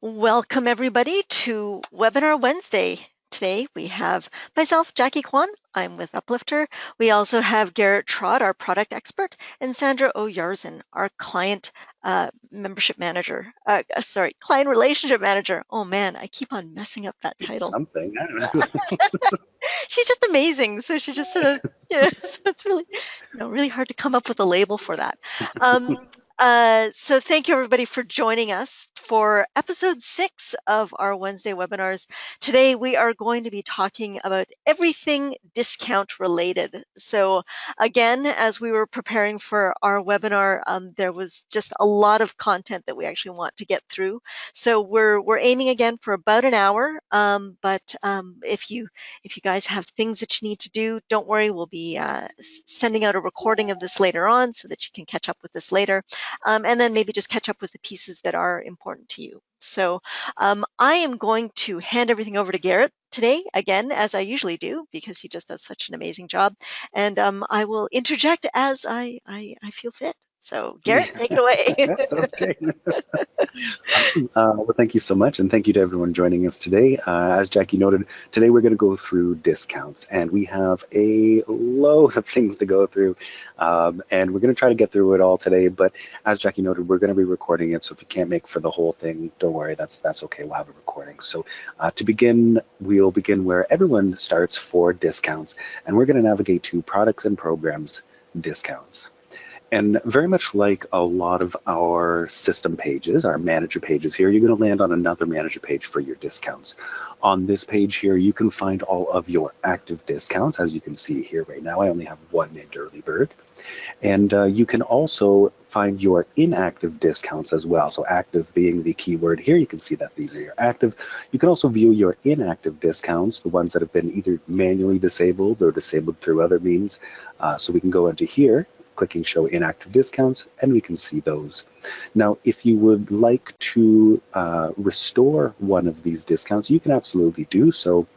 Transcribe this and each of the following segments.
Welcome everybody to Webinar Wednesday. Today we have myself, Jackie Kwan. I'm with Uplifter. We also have Garrett Trott, our product expert, and Sandra O'Yarzin, our client membership manager. Client relationship manager. Oh man, I keep on messing up that It's title. something. I don't know. She's just amazing. So she just sort of, so it's really, really hard to come up with a label for that. So thank you everybody for joining us for episode 6 of our Wednesday webinars. Today we are going to be talking about everything discount related. So again, as we were preparing for our webinar, there was just a lot of content that we actually want to get through. So we're aiming again for about an hour. But if you guys have things that you need to do, don't worry. We'll be sending out a recording of this later on so that you can catch up with this later. And then maybe just catch up with the pieces that are important to you. So I am going to hand everything over to Garrett today, again, as I usually do, because he just does such an amazing job. And I will interject as I feel fit. So Garrett, take it away. That sounds great. Awesome. Well, thank you so much, and thank you to everyone joining us today. As Jackie noted, today we're going to go through discounts, and we have a load of things to go through, and we're going to try to get through it all today. But as Jackie noted, we're going to be recording it, so if you can't make for the whole thing, don't worry, that's okay. We'll have a recording. So to begin, we'll begin where everyone starts for discounts, and we're going to navigate to products and programs discounts. And very much like a lot of our system pages, our manager pages here, you're going to land on another manager page for your discounts. On this page here, you can find all of your active discounts. As you can see here right now, I only have one named Early Bird. And you can also find your inactive discounts as well. So active being the keyword here, you can see that these are your active. You can also view your inactive discounts, the ones that have been either manually disabled or disabled through other means. So we can go into here, clicking show inactive discounts, and we can see those. Now, if you would like to restore one of these discounts, you can absolutely do so,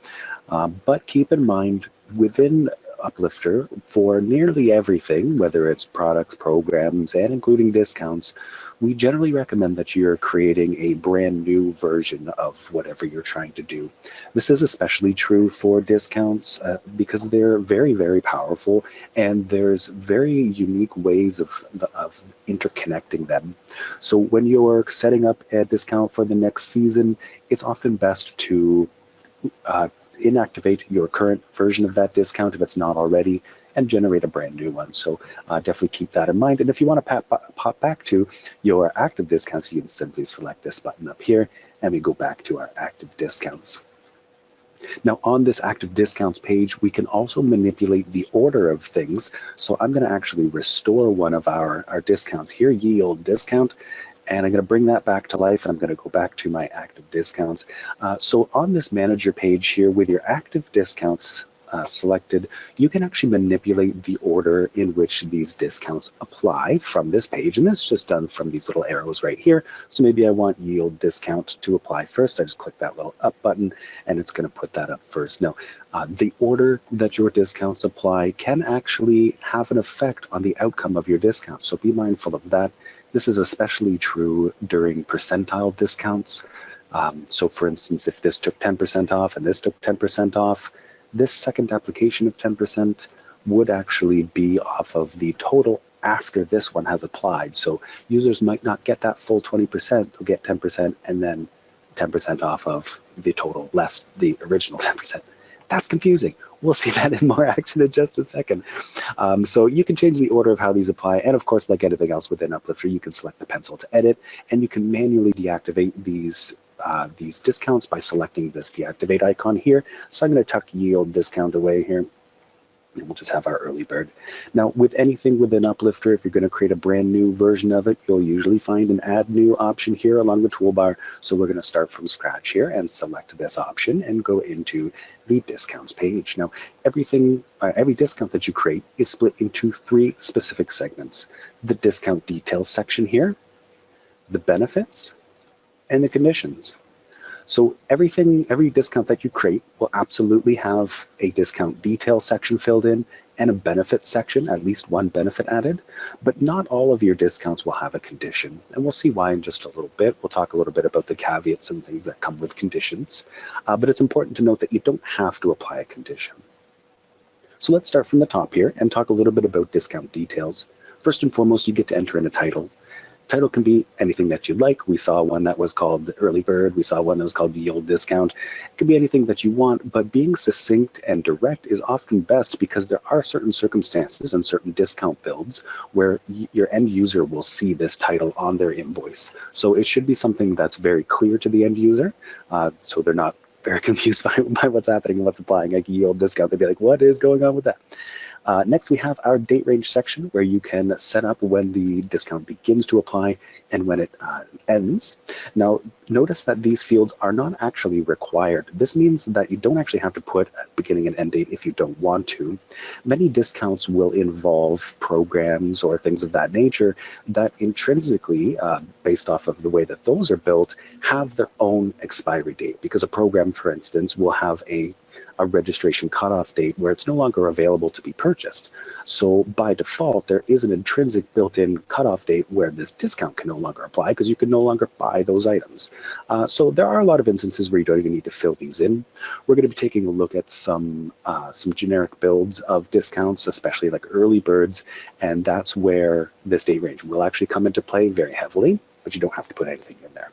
but keep in mind within Uplifter, for nearly everything, whether it's products, programs, and including discounts, we generally recommend that you're creating a brand new version of whatever you're trying to do. This is especially true for discounts because they're very, very powerful, and there's very unique ways of interconnecting them. So when you're setting up a discount for the next season, it's often best to inactivate your current version of that discount if it's not already, and generate a brand new one. So definitely keep that in mind. And if you want to pop back to your active discounts, you can simply select this button up here, and we go back to our active discounts. Now on this active discounts page, we can also manipulate the order of things. So I'm going to actually restore one of our discounts here, yield discount, and I'm going to bring that back to life, and I'm going to go back to my active discounts. So on this manager page here with your active discounts selected, you can actually manipulate the order in which these discounts apply from this page, and this is just done from these little arrows right here. So maybe I want yield discount to apply first. I just click that little up button, and it's going to put that up first. Now, the order that your discounts apply can actually have an effect on the outcome of your discount, so be mindful of that. This is especially true during percentile discounts. So for instance, if this took 10% off and this took 10% off, this second application of 10% would actually be off of the total after this one has applied. So users might not get that full 20%, they'll get 10% and then 10% off of the total less the original 10%. That's confusing. We'll see that in more action in just a second. So you can change the order of how these apply. And of course, like anything else within Uplifter, you can select the pencil to edit, and you can manually deactivate these discounts by selecting this deactivate icon here. So I'm going to tuck yield discount away here, and we'll just have our early bird. Now, with anything within Uplifter, if you're going to create a brand new version of it, you'll usually find an add new option here along the toolbar. So we're going to start from scratch here and select this option and go into the discounts page. Now, every discount that you create is split into 3 specific segments: the discount details section here, the benefits, and the conditions. So every discount that you create will absolutely have a discount detail section filled in and a benefit section, at least one benefit added, but not all of your discounts will have a condition. And we'll see why in just a little bit. We'll talk a little bit about the caveats and things that come with conditions. But it's important to note that you don't have to apply a condition. So let's start from the top here and talk a little bit about discount details. First and foremost, you get to enter in a title. Title can be anything that you'd like. We saw one that was called Early Bird. We saw one that was called Yield Discount. It can be anything that you want, but being succinct and direct is often best because there are certain circumstances and certain discount builds where your end user will see this title on their invoice. So it should be something that's very clear to the end user, so they're not very confused by what's happening and what's applying, like yield discount. They'd be like, what is going on with that? Next, we have our date range section where you can set up when the discount begins to apply and when it ends. Now, notice that these fields are not actually required. This means that you don't actually have to put a beginning and end date if you don't want to. Many discounts will involve programs or things of that nature that intrinsically, based off of the way that those are built, have their own expiry date. Because a program, for instance, will have a registration cutoff date where it's no longer available to be purchased. So by default, there is an intrinsic built-in cutoff date where this discount can no longer apply because you can no longer buy those items. So there are a lot of instances where you don't even need to fill these in. We're going to be taking a look at some generic builds of discounts, especially like early birds, and that's where this date range will actually come into play very heavily, but you don't have to put anything in there.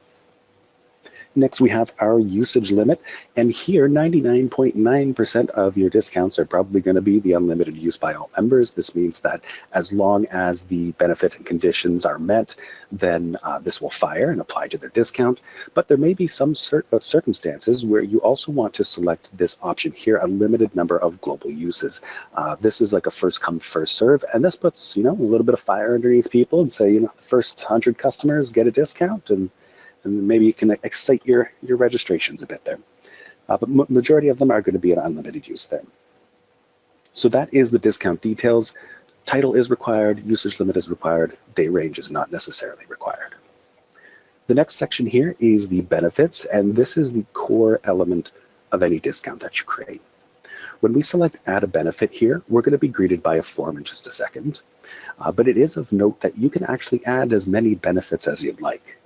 Next, we have our usage limit, and here 99.9% of your discounts are probably going to be the unlimited use by all members. This means that as long as the benefit and conditions are met, then this will fire and apply to their discount. But there may be some circumstances where you also want to select this option here, a limited number of global uses. This is like a first come, first serve, and this puts, a little bit of fire underneath people and say, the first 100 customers get a discount, and maybe you can excite your registrations a bit there. But majority of them are going to be an unlimited use there. So that is the discount details. Title is required, usage limit is required, date range is not necessarily required. The next section here is the benefits, and this is the core element of any discount that you create. When we select add a benefit here, we're going to be greeted by a form in just a second. But it is of note that you can actually add as many benefits as you'd like.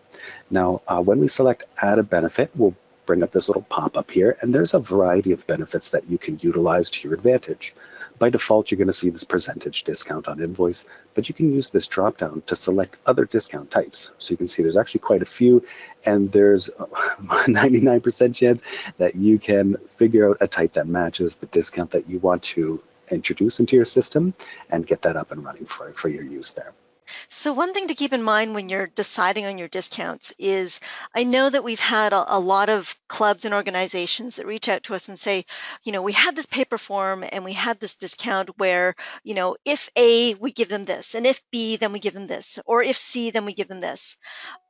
Now, when we select add a benefit, we'll bring up this little pop-up here, and there's a variety of benefits that you can utilize to your advantage. By default, you're going to see this percentage discount on invoice, but you can use this drop-down to select other discount types. So you can see there's actually quite a few, and there's a 99% chance that you can figure out a type that matches the discount that you want to introduce into your system and get that up and running for your use there. So one thing to keep in mind when you're deciding on your discounts is, I know that we've had a lot of clubs and organizations that reach out to us and say, we had this paper form and we had this discount where, if A, we give them this, and if B, then we give them this, or if C, then we give them this.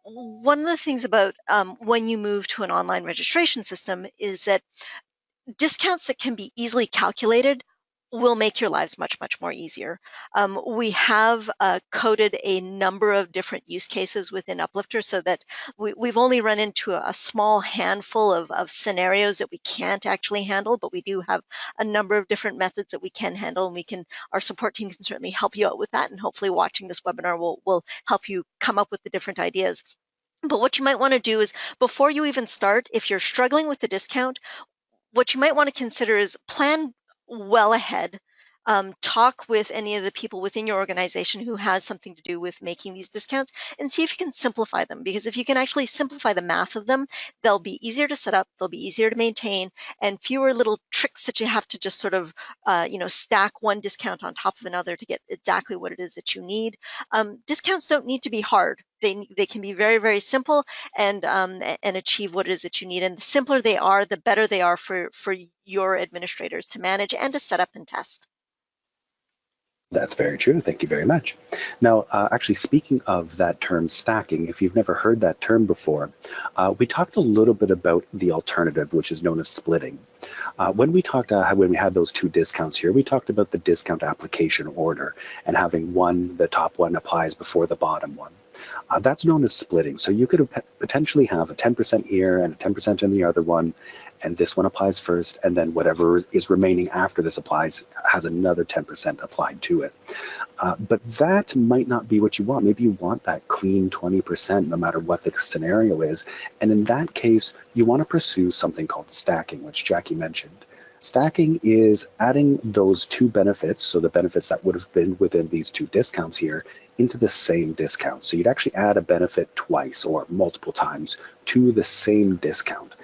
One of the things about when you move to an online registration system is that discounts that can be easily calculated will make your lives much, much more easier. We have coded a number of different use cases within Uplifter so that we've only run into a small handful of scenarios that we can't actually handle, but we do have a number of different methods that we can handle, and our support team can certainly help you out with that, and hopefully watching this webinar will help you come up with the different ideas. But what you might want to do is, before you even start, if you're struggling with the discount, what you might want to consider is plan well ahead. Talk with any of the people within your organization who has something to do with making these discounts and see if you can simplify them. Because if you can actually simplify the math of them, they'll be easier to set up, they'll be easier to maintain, and fewer little tricks that you have to just sort of, stack one discount on top of another to get exactly what it is that you need. Discounts don't need to be hard. They can be very, very simple and achieve what it is that you need. And the simpler they are, the better they are for your administrators to manage and to set up and test. That's very true. Thank you very much. Now, actually, speaking of that term stacking, if you've never heard that term before, we talked a little bit about the alternative, which is known as splitting. When we had those two discounts here, we talked about the discount application order and having the top one applies before the bottom one. That's known as splitting. So you could potentially have a 10% here and a 10% in the other one, and this one applies first, and then whatever is remaining after this applies has another 10% applied to it. But that might not be what you want. Maybe you want that clean 20% no matter what the scenario is. And in that case, you want to pursue something called stacking, which Jackie mentioned. Stacking is adding those two benefits, so the benefits that would have been within these two discounts here, into the same discount. So you'd actually add a benefit twice or multiple times to the same discount.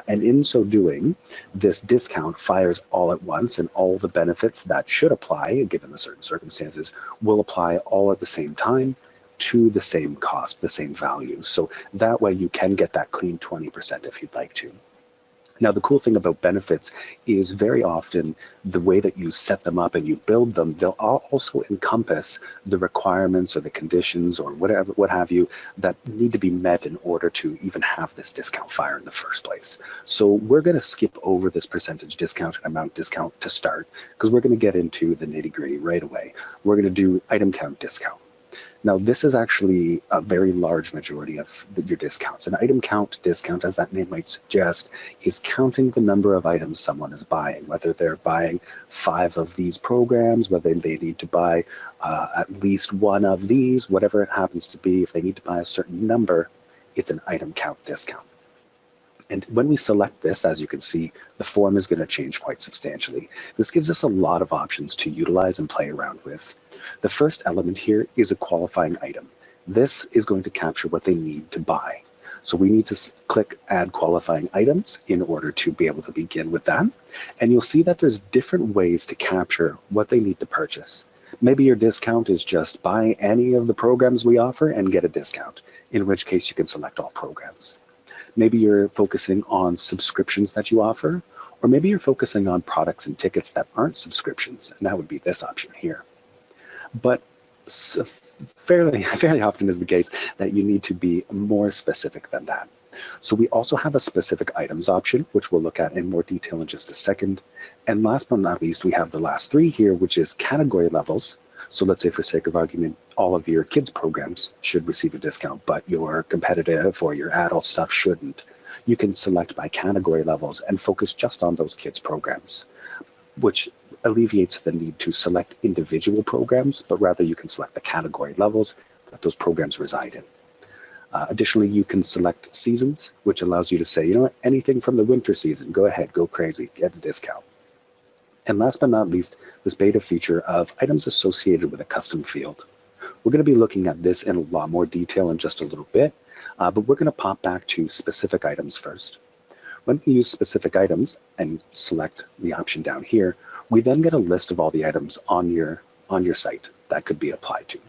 And in so doing, this discount fires all at once, and all the benefits that should apply, given the certain circumstances, will apply all at the same time to the same cost, the same value. So that way you can get that clean 20% if you'd like to. Now, the cool thing about benefits is very often the way that you set them up and you build them, they'll also encompass the requirements or the conditions or whatever, what have you, that need to be met in order to even have this discount fire in the first place. So we're going to skip over this percentage discount and amount discount to start, because we're going to get into the nitty-gritty right away. We're going to do item count discount. Now, this is actually a very large majority of your discounts. An item count discount, as that name might suggest, is counting the number of items someone is buying, whether they're buying 5 of these programs, whether they need to buy at least 1 of these, whatever it happens to be. If they need to buy a certain number, it's an item count discount. And when we select this, as you can see, the form is going to change quite substantially. This gives us a lot of options to utilize and play around with. The first element here is a qualifying item. This is going to capture what they need to buy. So we need to click Add Qualifying Items in order to be able to begin with that. And you'll see that there's different ways to capture what they need to purchase. Maybe your discount is just buy any of the programs we offer and get a discount, in which case you can select all programs. Maybe you're focusing on subscriptions that you offer, or maybe you're focusing on products and tickets that aren't subscriptions, and that would be this option here. But fairly often is the case that you need to be more specific than that. So we also have a specific items option, which we'll look at in more detail in just a second. And last but not least, we have the last 3 here, which is category levels. So let's say, for sake of argument, all of your kids programs should receive a discount, but your competitive or your adult stuff shouldn't. You can select by category levels and focus just on those kids programs, which alleviates the need to select individual programs, but rather you can select the category levels that those programs reside in. Additionally, you can select seasons, which allows you to say, you know what, anything from the winter season, go ahead, go crazy, get a discount. And last but not least, this beta feature of items associated with a custom field. We're going to be looking at this in a lot more detail in just a little bit, but we're going to pop back to specific items first. When we use specific items and select the option down here, we then get a list of all the items on your site that could be applied to.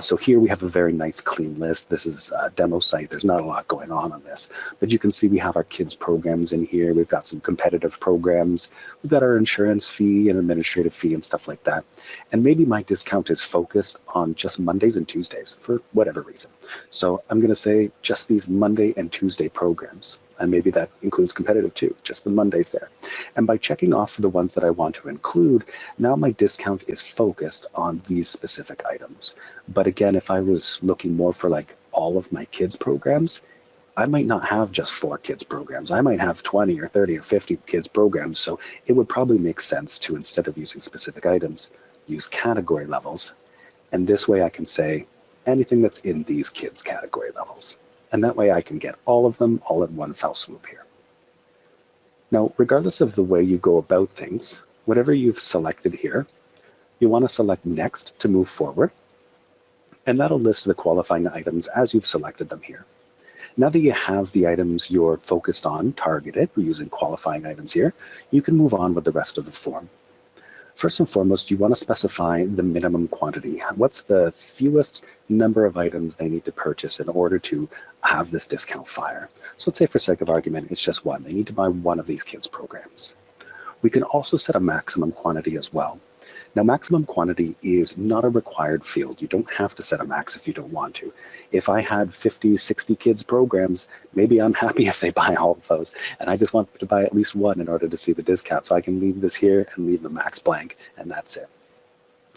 So here we have a very nice clean list. This is a demo site. There's not a lot going on this, but you can see we have our kids programs in here. We've got some competitive programs. We've got our insurance fee and administrative fee and stuff like that. And maybe my discount is focused on just Mondays and Tuesdays for whatever reason. So I'm going to say just these Monday and Tuesday programs. And maybe that includes competitive too, just the Mondays there. And by checking off the ones that I want to include, now my discount is focused on these specific items. But again, if I was looking more for like all of my kids programs, I might not have just 4 kids programs. I might have 20 or 30 or 50 kids programs. So it would probably make sense to, instead of using specific items, use category levels. And this way I can say anything that's in these kids category levels. And that way I can get all of them all in one fell swoop here. Now, regardless of the way you go about things, whatever you've selected here, you want to select Next to move forward. And that'll list the qualifying items as you've selected them here. Now that you have the items you're focused on targeted, we're using qualifying items here, you can move on with the rest of the form. First and foremost, you want to specify the minimum quantity. What's the fewest number of items they need to purchase in order to have this discount fire? So let's say, for sake of argument, it's just 1. They need to buy 1 of these kids programs. We can also set a maximum quantity as well. Now, maximum quantity is not a required field. You don't have to set a max if you don't want to. If I had 50, 60 kids programs, maybe I'm happy if they buy all of those, and I just want them to buy at least 1 in order to see the discount. So I can leave this here and leave the max blank, and that's it.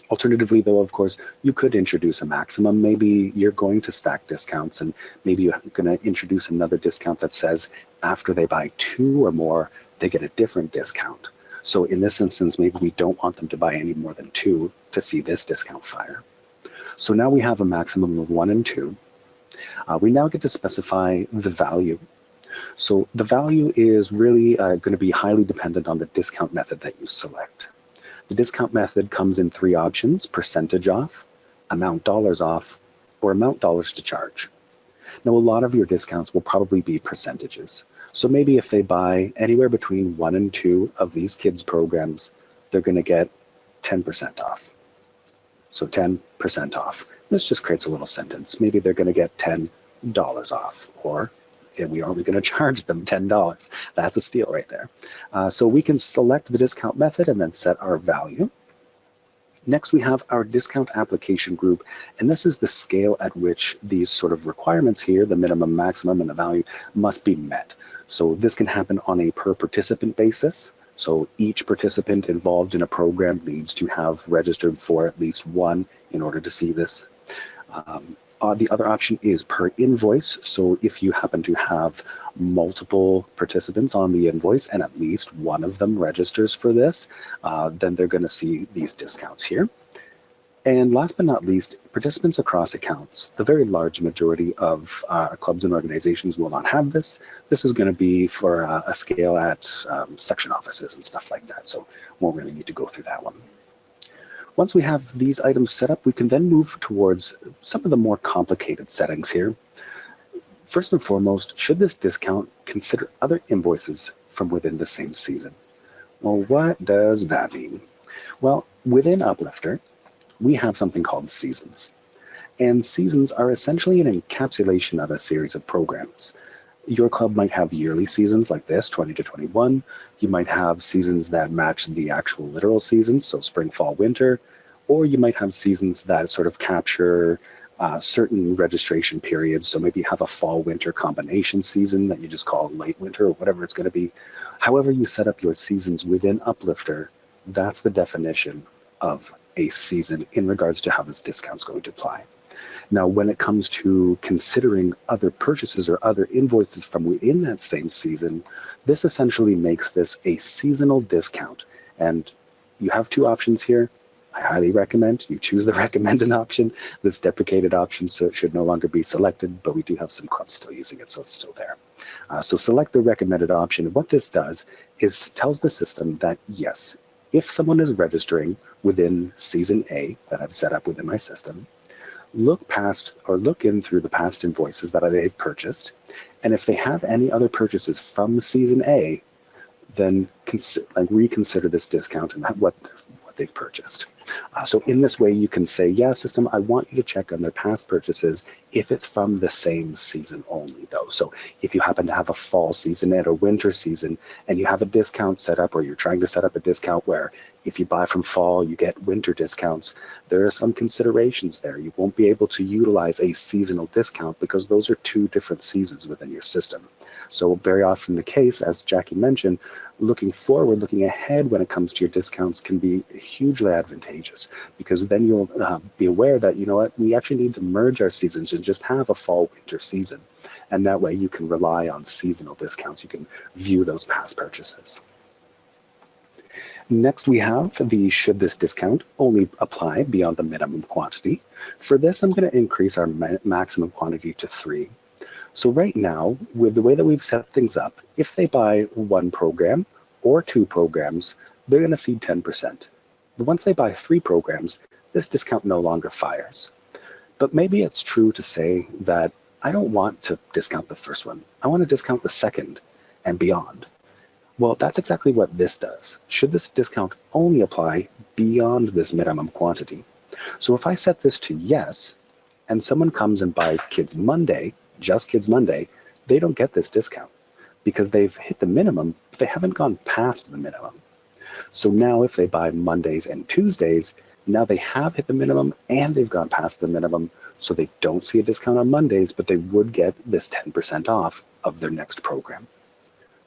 Alternatively, though, of course, you could introduce a maximum. Maybe you're going to stack discounts, and maybe you're going to introduce another discount that says after they buy 2 or more, they get a different discount. So in this instance, maybe we don't want them to buy any more than 2 to see this discount fire. So now we have a maximum of 1 and 2. We now get to specify the value. So the value is really going to be highly dependent on the discount method that you select. The discount method comes in 3 options: percentage off, amount dollars off, or amount dollars to charge. Now, a lot of your discounts will probably be percentages. So maybe if they buy anywhere between 1 and 2 of these kids programs, they're going to get 10% off. So 10% off. This just creates a little sentence. Maybe they're going to get $10 off, or we are only going to charge them $10. That's a steal right there. So we can select the discount method and then set our value. Next, we have our discount application group, and this is the scale at which these sort of requirements here, the minimum, maximum, and the value, must be met. So this can happen on a per participant basis. So each participant involved in a program needs to have registered for at least 1 in order to see this. The other option is per invoice. So if you happen to have multiple participants on the invoice and at least one of them registers for this, then they're going to see these discounts here. And last but not least, participants across accounts. The very large majority of clubs and organizations will not have this. This is going to be for a scale at section offices and stuff like that. So won't really need to go through that one. Once we have these items set up, we can then move towards some of the more complicated settings here. First and foremost, should this discount consider other invoices from within the same season? Well, what does that mean? Well, within Uplifter, we have something called seasons. And seasons are essentially an encapsulation of a series of programs. Your club might have yearly seasons like this, 20 to 21. You might have seasons that match the actual literal seasons, so spring, fall, winter. Or you might have seasons that sort of capture certain registration periods. So maybe you have a fall-winter combination season that you just call late winter or whatever it's going to be. However you set up your seasons within Uplifter, that's the definition of a season in regards to how this discount is going to apply. Now, when it comes to considering other purchases or other invoices from within that same season, this essentially makes this a seasonal discount. And you have 2 options here. I highly recommend you choose the recommended option. This deprecated option should no longer be selected, but we do have some clubs still using it, so it's still there. So select the recommended option. And what this does is tells the system that, yes, if someone is registering within season A that I've set up within my system, look past or look in through the past invoices that they've purchased. And if they have any other purchases from season A, then reconsider this discount and what they've purchased. So in this way, you can say, yeah, system, I want you to check on their past purchases if it's from the same season only, though. So if you happen to have a fall season and a winter season, and you have a discount set up, or you're trying to set up a discount where if you buy from fall, you get winter discounts, there are some considerations there. You won't be able to utilize a seasonal discount because those are 2 different seasons within your system. So very often the case, as Jackie mentioned, looking forward, looking ahead when it comes to your discounts can be hugely advantageous, because then you'll be aware that, you know what, we actually need to merge our seasons and just have a fall-winter season. And that way you can rely on seasonal discounts. You can view those past purchases. Next, we have the should this discount only apply beyond the minimum quantity. For this, I'm going to increase our maximum quantity to 3. So right now, with the way that we've set things up, if they buy 1 program or 2 programs, they're going to see 10%. But once they buy 3 programs, this discount no longer fires. But maybe it's true to say that I don't want to discount the first one. I want to discount the second and beyond. Well, that's exactly what this does. Should this discount only apply beyond this minimum quantity? So if I set this to yes, and someone comes and buys Kids Monday, just Kids Monday, they don't get this discount because they've hit the minimum, but they haven't gone past the minimum. So now if they buy Mondays and Tuesdays, now they have hit the minimum and they've gone past the minimum, so they don't see a discount on Mondays, but they would get this 10% off of their next program.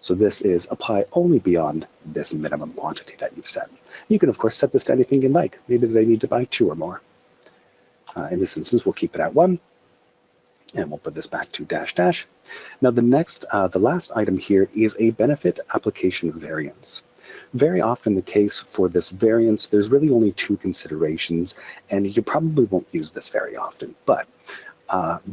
So this is apply only beyond this minimum quantity that you've set. You can, of course, set this to anything you like. Maybe they need to buy 2 or more. In this instance, we'll keep it at 1. And we'll put this back to dash dash. Now the last item here is a benefit application variance. Very often the case for this variance, there's really only 2 considerations, and you probably won't use this very often. But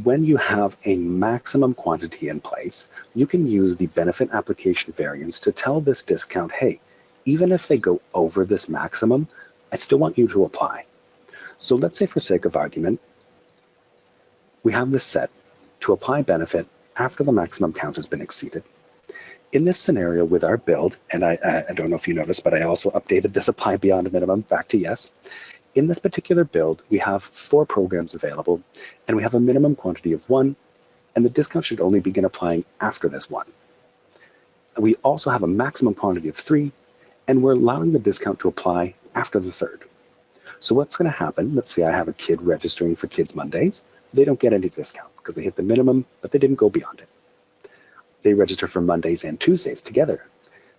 when you have a maximum quantity in place, you can use the benefit application variance to tell this discount, hey, even if they go over this maximum, I still want you to apply. So let's say for sake of argument, we have this set to apply benefit after the maximum count has been exceeded. In this scenario with our build, and I don't know if you noticed, but I also updated this apply beyond minimum back to yes. In this particular build, we have 4 programs available, and we have a minimum quantity of 1, and the discount should only begin applying after this 1. We also have a maximum quantity of 3, and we're allowing the discount to apply after the 3rd. So what's going to happen, let's say I have a kid registering for Kids Mondays. They don't get any discount because they hit the minimum, but they didn't go beyond it. They register for Mondays and Tuesdays together.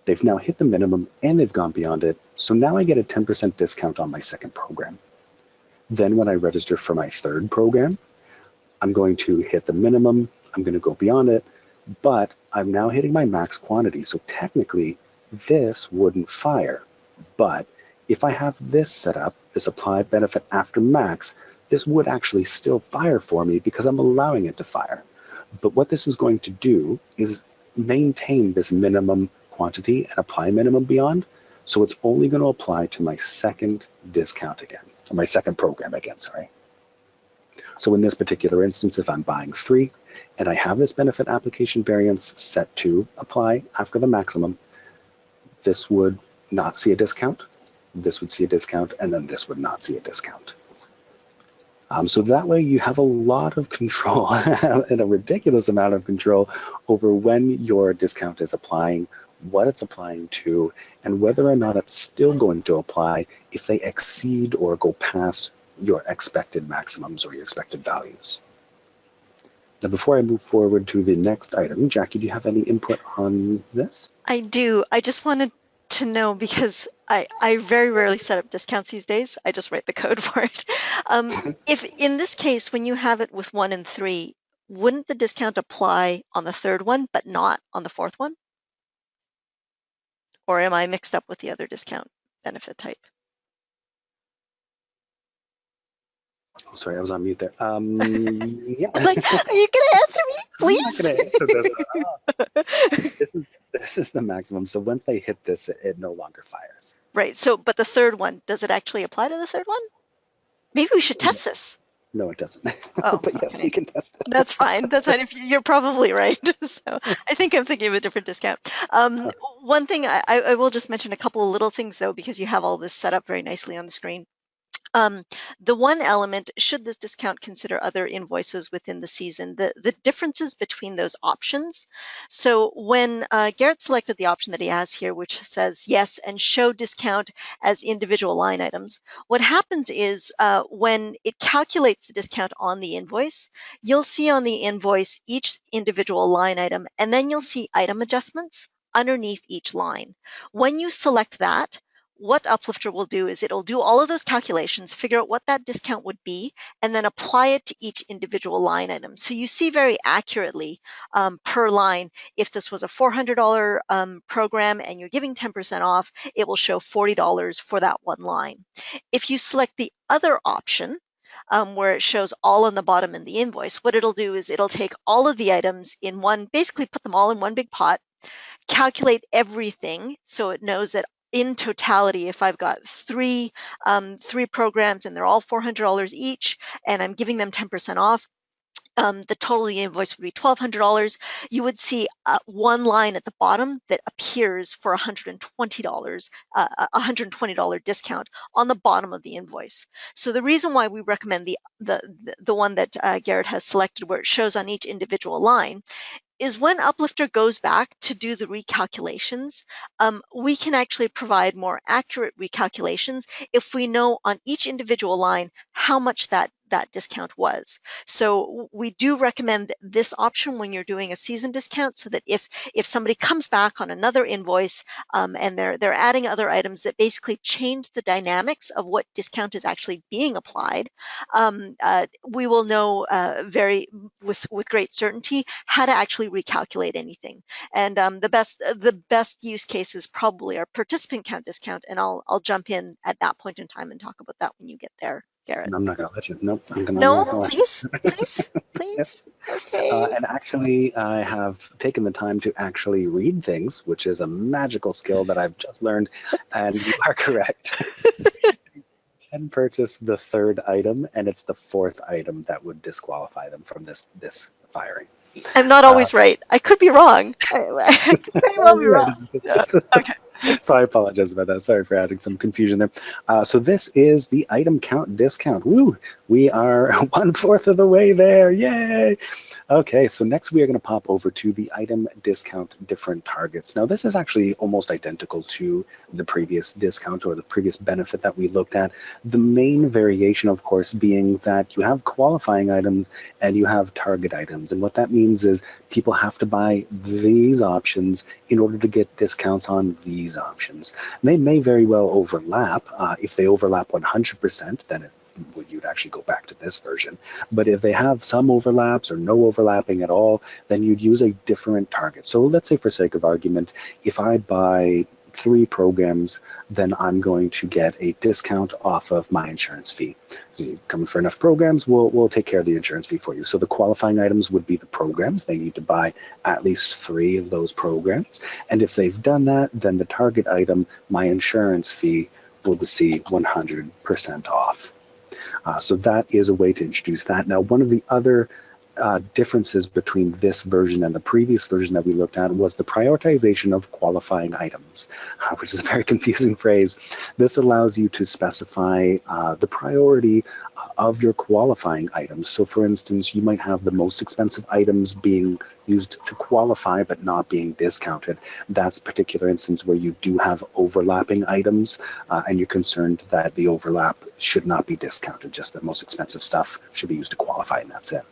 They've now hit the minimum and they've gone beyond it. So now I get a 10% discount on my 2nd program. Then when I register for my 3rd program, I'm going to hit the minimum. I'm going to go beyond it, but I'm now hitting my max quantity. So technically this wouldn't fire. But if I have this set up, this apply benefit after max, this would actually still fire for me because I'm allowing it to fire. But what this is going to do is maintain this minimum quantity and apply minimum beyond. So it's only going to apply to my 2nd discount again, or my 2nd program again, sorry. So in this particular instance, if I'm buying 3 and I have this benefit application variance set to apply after the maximum, this would not see a discount, this would see a discount, and then this would not see a discount. So that way you have a lot of control and a ridiculous amount of control over when your discount is applying, what it's applying to, and whether or not it's still going to apply if they exceed or go past your expected maximums or your expected values. Now, before I move forward to the next item, Jackie, do you have any input on this? I do. I just wanted to know, because I very rarely set up discounts these days. I just write the code for it. If in this case, when you have it with 1 and 3, wouldn't the discount apply on the 3rd one, but not on the 4th one? Or am I mixed up with the other discount benefit type? Oh, sorry, I was on mute there. Yeah. Like, are you going to answer me, please? I'm not going to answer this. This is the maximum. So once they hit this, it no longer fires. Right. So, but the 3rd one, does it actually apply to the 3rd one? Maybe we should test this. No, it doesn't. Oh, but yes, okay. you can test it. That's fine. That's fine. If you're probably right. So I think I'm thinking of a different discount. One thing I will just mention a couple of little things though, because you have all this set up very nicely on the screen. The one element, should this discount consider other invoices within the season, the differences between those options. So when Garrett selected the option that he has here, which says yes and show discount as individual line items, what happens is when it calculates the discount on the invoice, you'll see on the invoice each individual line item, and then you'll see item adjustments underneath each line. When you select that, what Uplifter will do is it'll do all of those calculations, figure out what that discount would be, and then apply it to each individual line item. So you see very accurately per line, if this was a $400 program and you're giving 10% off, it will show $40 for that one line. If you select the other option, where it shows all on the bottom in the invoice, what it'll do is it'll take all of the items in one, basically put them all in one big pot, calculate everything so it knows that in totality, if I've got three programs and they're all $400 each, and I'm giving them 10% off, the total of the invoice would be $1,200. You would see one line at the bottom that appears for $120, $120 discount on the bottom of the invoice. So the reason why we recommend the one that Garrett has selected, where it shows on each individual line, is when Uplifter goes back to do the recalculations, we can actually provide more accurate recalculations if we know on each individual line how much that that discount was. So we do recommend this option when you're doing a season discount, so that if somebody comes back on another invoice and they're adding other items that basically change the dynamics of what discount is actually being applied, we will know with great certainty how to actually recalculate anything. And the best use cases probably are participant count discount, and I'll jump in at that point in time and talk about that when you get there, Garrett. I'm not going to let you. Nope, I'm No, not going to let you. please, Yes. Okay. And actually, I have taken the time to actually read things, which is a magical skill that I've just learned. And you are correct. You can purchase the third item, and it's the fourth item that would disqualify them from this firing. I'm not always right. I could be wrong. I could very well be wrong. Yeah. Okay. So I apologize about that. Sorry for adding some confusion there. So this is the item count discount. Woo! We are 1/4 of the way there. Yay! Okay, so next we are going to pop over to the item discount different targets. Now this is actually almost identical to the previous discount or the previous benefit that we looked at. The main variation, of course, being that you have qualifying items and you have target items. And what that means is people have to buy these options in order to get discounts on these options. And they may very well overlap. If they overlap 100%, then you'd actually go back to this version. But if they have some overlaps or no overlapping at all, then you'd use a different target. So let's say, for sake of argument, if I buy 3 programs, then I'm going to get a discount off of my insurance fee. So you come for enough programs, we'll take care of the insurance fee for you. So the qualifying items would be the programs. They need to buy at least 3 of those programs. And if they've done that, then the target item, my insurance fee, will receive 100% off. So that is a way to introduce that. Now, one of the other differences between this version and the previous version that we looked at was the prioritization of qualifying items, which is a very confusing phrase. This allows you to specify the priority of your qualifying items. So for instance, you might have the most expensive items being used to qualify but not being discounted. That's a particular instance where you do have overlapping items and you're concerned that the overlap should not be discounted, just the most expensive stuff should be used to qualify, and that's it.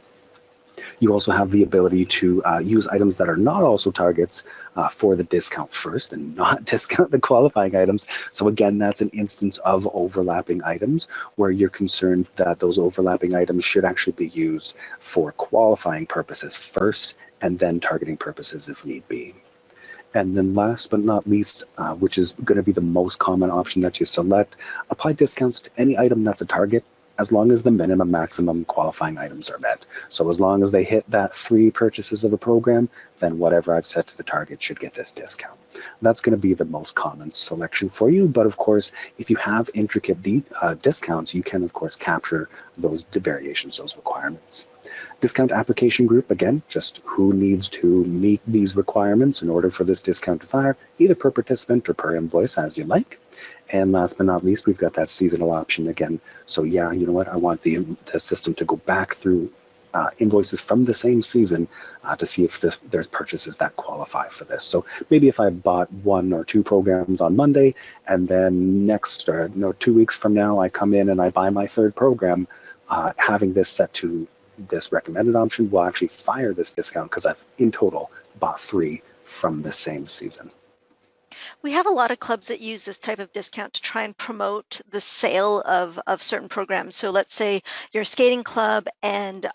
You also have the ability to use items that are not also targets for the discount first and not discount the qualifying items. So again, that's an instance of overlapping items where you're concerned that those overlapping items should actually be used for qualifying purposes first and then targeting purposes if need be. And then last but not least, which is going to be the most common option that you select, apply discounts to any item that's a target, as long as the minimum maximum qualifying items are met. So as long as they hit that 3 purchases of a program, then whatever I've set to the target should get this discount. That's going to be the most common selection for you. But of course, if you have intricate discounts, you can of course capture those variations, those requirements. Discount application group, again, just who needs to meet these requirements in order for this discount to fire, either per participant or per invoice, as you like. And last but not least, we've got that seasonal option again. So yeah, you know what? I want the system to go back through invoices from the same season to see if there's purchases that qualify for this. So maybe if I bought 1 or 2 programs on Monday, and then next, or 2 weeks from now, I come in and I buy my 3rd program, having this set to this recommended option will actually fire this discount because I've in total bought 3 from the same season. We have a lot of clubs that use this type of discount to try and promote the sale of certain programs. So let's say you're a skating club and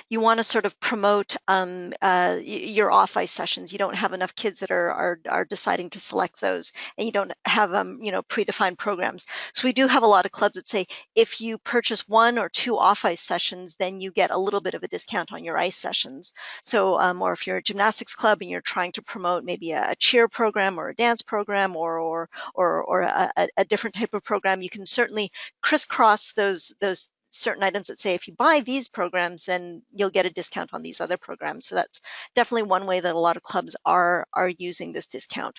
you want to sort of promote your off-ice sessions. You don't have enough kids that are deciding to select those, and you don't have predefined programs. So we do have a lot of clubs that say if you purchase 1 or 2 off-ice sessions, then you get a little bit of a discount on your ice sessions. So or if you're a gymnastics club and you're trying to promote maybe a cheer program or a dance program or a different type of program, you can certainly crisscross those certain items that say if you buy these programs, then you'll get a discount on these other programs. So that's definitely one way that a lot of clubs are using this discount.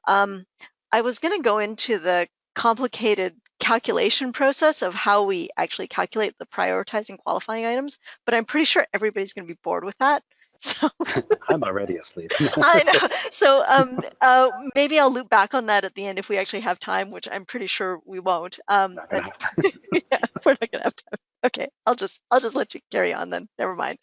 I was going to go into the complicated calculation process of how we actually calculate the prioritizing qualifying items, but I'm pretty sure everybody's going to be bored with that. So I'm already asleep. I know. So maybe I'll loop back on that at the end if we actually have time, which I'm pretty sure we won't. Not gonna But have time. yeah, we're not gonna have time. Okay, I'll just let you carry on then. Never mind.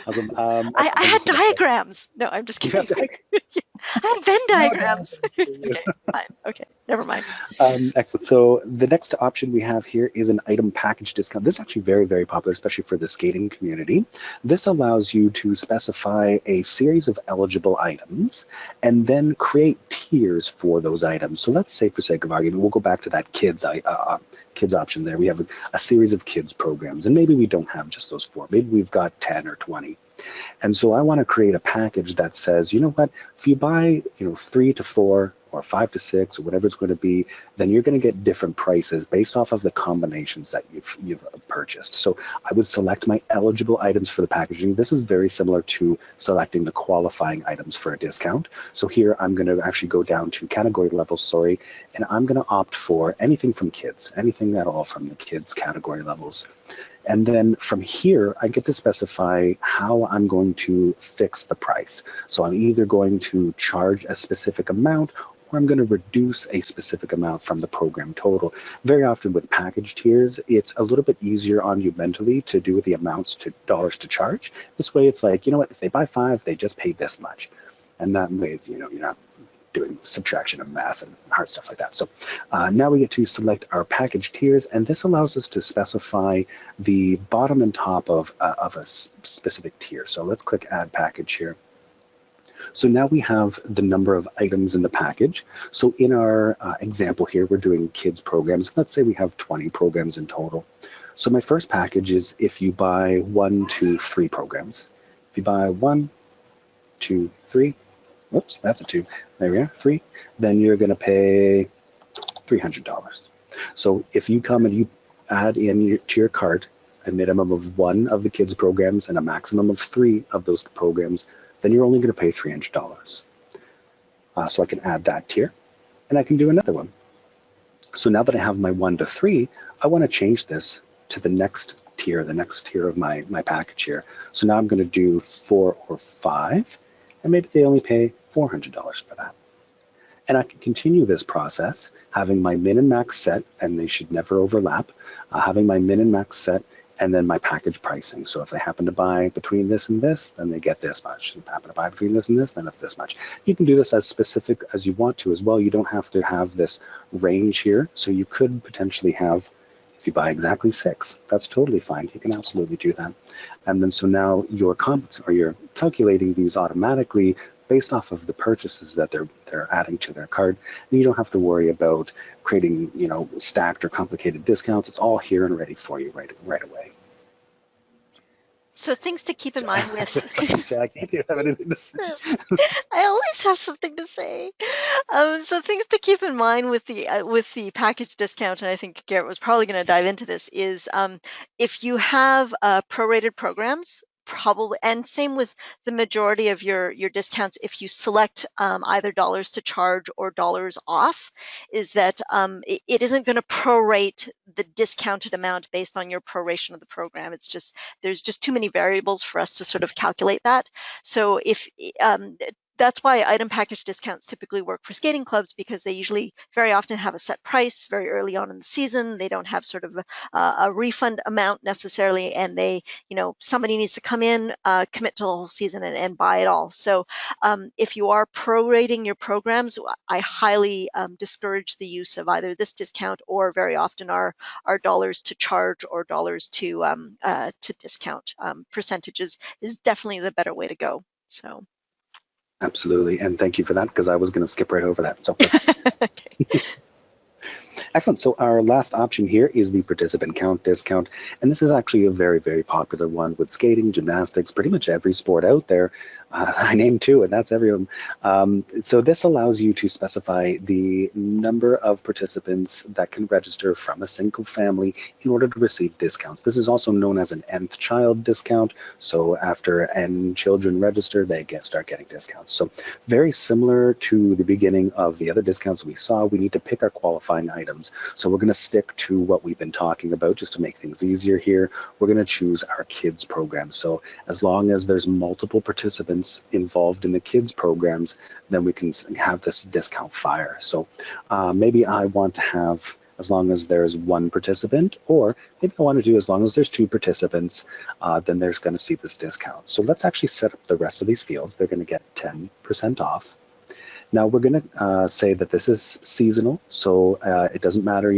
Awesome. I Excellent. Thank you had so much, Jack. diagrams. No, I'm just You have kidding. to. I had Venn No diagram diagrams. for you. Okay, fine. Okay, never mind. Excellent. So the next option we have here is an item package discount. This is actually very, very popular, especially for the skating community. This allows you to specify a series of eligible items and then create tiers for those items. So let's say, for sake of argument, we'll go back to that kids option there. We have a series of kids programs, and maybe we don't have just those 4. Maybe we've got 10 or 20. And so I want to create a package that says, you know what, if you buy, 3 to 4 or 5 to 6 or whatever it's going to be, then you're going to get different prices based off of the combinations that you've purchased. So I would select my eligible items for the packaging. This is very similar to selecting the qualifying items for a discount. So here I'm going to actually go down to category levels, and I'm going to opt for anything from kids, anything at all from the kids category levels. And then from here, I get to specify how I'm going to fix the price. So I'm either going to charge a specific amount, or I'm going to reduce a specific amount from the program total. Very often with package tiers, it's a little bit easier on you mentally to do the amounts to dollars to charge. This way it's like, you know what, if they buy 5, they just pay this much. And that way, you're not doing subtraction and math and hard stuff like that. So now we get to select our package tiers, and this allows us to specify the bottom and top of a specific tier. So let's click Add Package here. So now we have the number of items in the package. So in our example here, we're doing kids programs. Let's say we have 20 programs in total. So my first package is if you buy 1, 2, 3 programs. If you buy 1, 2, 3, whoops, that's a 2. There we are, 3. Then you're going to pay $300. So if you come and you add in to your cart a minimum of 1 of the kids programs and a maximum of 3 of those programs, then you're only going to pay $300. So I can add that tier, and I can do another one. So now that I have my 1 to 3, I want to change this to the next tier of my package here. So now I'm going to do 4 or 5, and maybe they only pay $400 for that. And I can continue this process, having my min and max set, and they should never overlap, having my min and max set, and then my package pricing. So if they happen to buy between this and this, then they get this much. If they happen to buy between this and this, then it's this much. You can do this as specific as you want to as well. You don't have to have this range here. So you could potentially have, if you buy exactly 6, that's totally fine. You can absolutely do that. And then so now you're calculating these automatically based off of the purchases that they're adding to their cart. And you don't have to worry about creating, stacked or complicated discounts. It's all here and ready for you right away. So things to keep in mind with Jackie, do you have anything to say? I always have something to say. So things to keep in mind with the package discount, and I think Garrett was probably going to dive into this, is if you have prorated programs, probably, and same with the majority of your discounts, if you select either dollars to charge or dollars off, is that it isn't going to prorate the discounted amount based on your proration of the program. It's just, there's just too many variables for us to sort of calculate that. So if that's why item package discounts typically work for skating clubs, because they usually very often have a set price very early on in the season. They don't have sort of a refund amount necessarily, and somebody needs to come in, commit to the whole season and buy it all. So if you are prorating your programs, I highly discourage the use of either this discount or very often our dollars to charge or dollars to discount. Percentages is definitely the better way to go. So. Absolutely, and thank you for that, because I was going to skip right over that. So. Okay. Excellent. So our last option here is the participant count discount. And this is actually a very, very popular one with skating, gymnastics, pretty much every sport out there. I named 2, and that's everyone. So this allows you to specify the number of participants that can register from a single family in order to receive discounts. This is also known as an nth child discount. So after n children register, they start getting discounts. So very similar to the beginning of the other discounts we saw, we need to pick our qualifying items. programs. So we're going to stick to what we've been talking about just to make things easier here. We're going to choose our kids program. So as long as there's multiple participants involved in the kids programs, then we can have this discount fire. So maybe I want to have as long as there's one participant, or maybe I want to do as long as there's two participants, then there's going to see this discount. So let's actually set up the rest of these fields. They're going to get 10% off. Now we're going to say that this is seasonal, so it doesn't matter,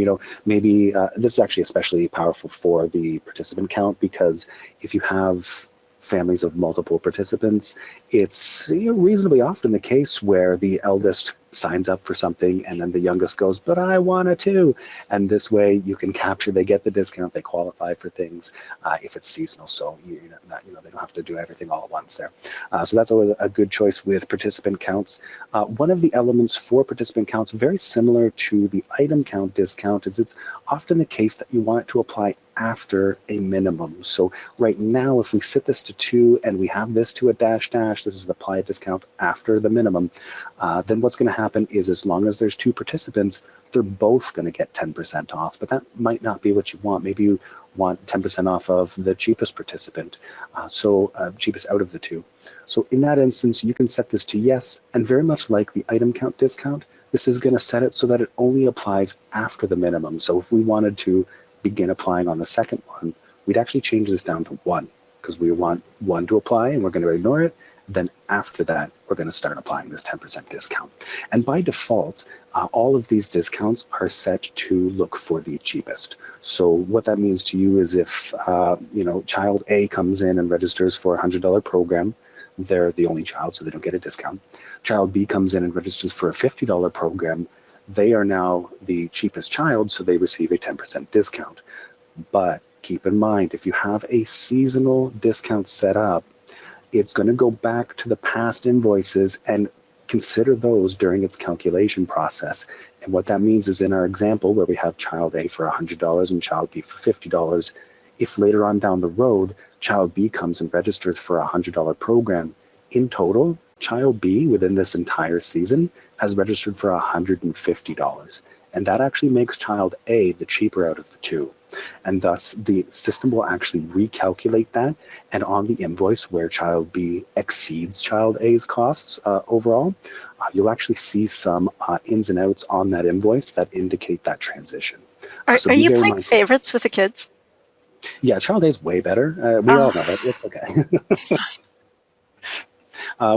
maybe this is actually especially powerful for the participant count, because if you have families of multiple participants, it's reasonably often the case where the eldest signs up for something and then the youngest goes, but I want it too. And this way you can capture, they get the discount, they qualify for things if it's seasonal. So they don't have to do everything all at once there. So that's always a good choice with participant counts. One of the elements for participant counts, very similar to the item count discount, is it's often the case that you want it to apply after a minimum. So right now, if we set this to 2 and we have this to a dash, this is the apply a discount after the minimum, then what's going to happen is as long as there's 2 participants, they're both going to get 10% off, but that might not be what you want. Maybe you want 10% off of the cheapest participant, cheapest out of the 2. So in that instance, you can set this to yes, and very much like the item count discount, this is going to set it so that it only applies after the minimum. So if we wanted to begin applying on the second one, we'd actually change this down to 1, because we want 1 to apply and we're going to ignore it. Then after that, we're going to start applying this 10% discount. And by default, all of these discounts are set to look for the cheapest. So what that means to you is if child A comes in and registers for a $100 program, they're the only child, so they don't get a discount. Child B comes in and registers for a $50 program, they are now the cheapest child, so they receive a 10% discount. But keep in mind, if you have a seasonal discount set up, it's going to go back to the past invoices and consider those during its calculation process. And what that means is in our example where we have child A for $100 and child B for $50, if later on down the road, child B comes and registers for a $100 program, in total, child B within this entire season has registered for $150. And that actually makes child A the cheaper out of the 2. And thus the system will actually recalculate that. And on the invoice where child B exceeds child A's costs overall, you'll actually see some ins and outs on that invoice that indicate that transition. Are you playing favorites with the kids? Yeah, child A is way better. We all know it. It's okay.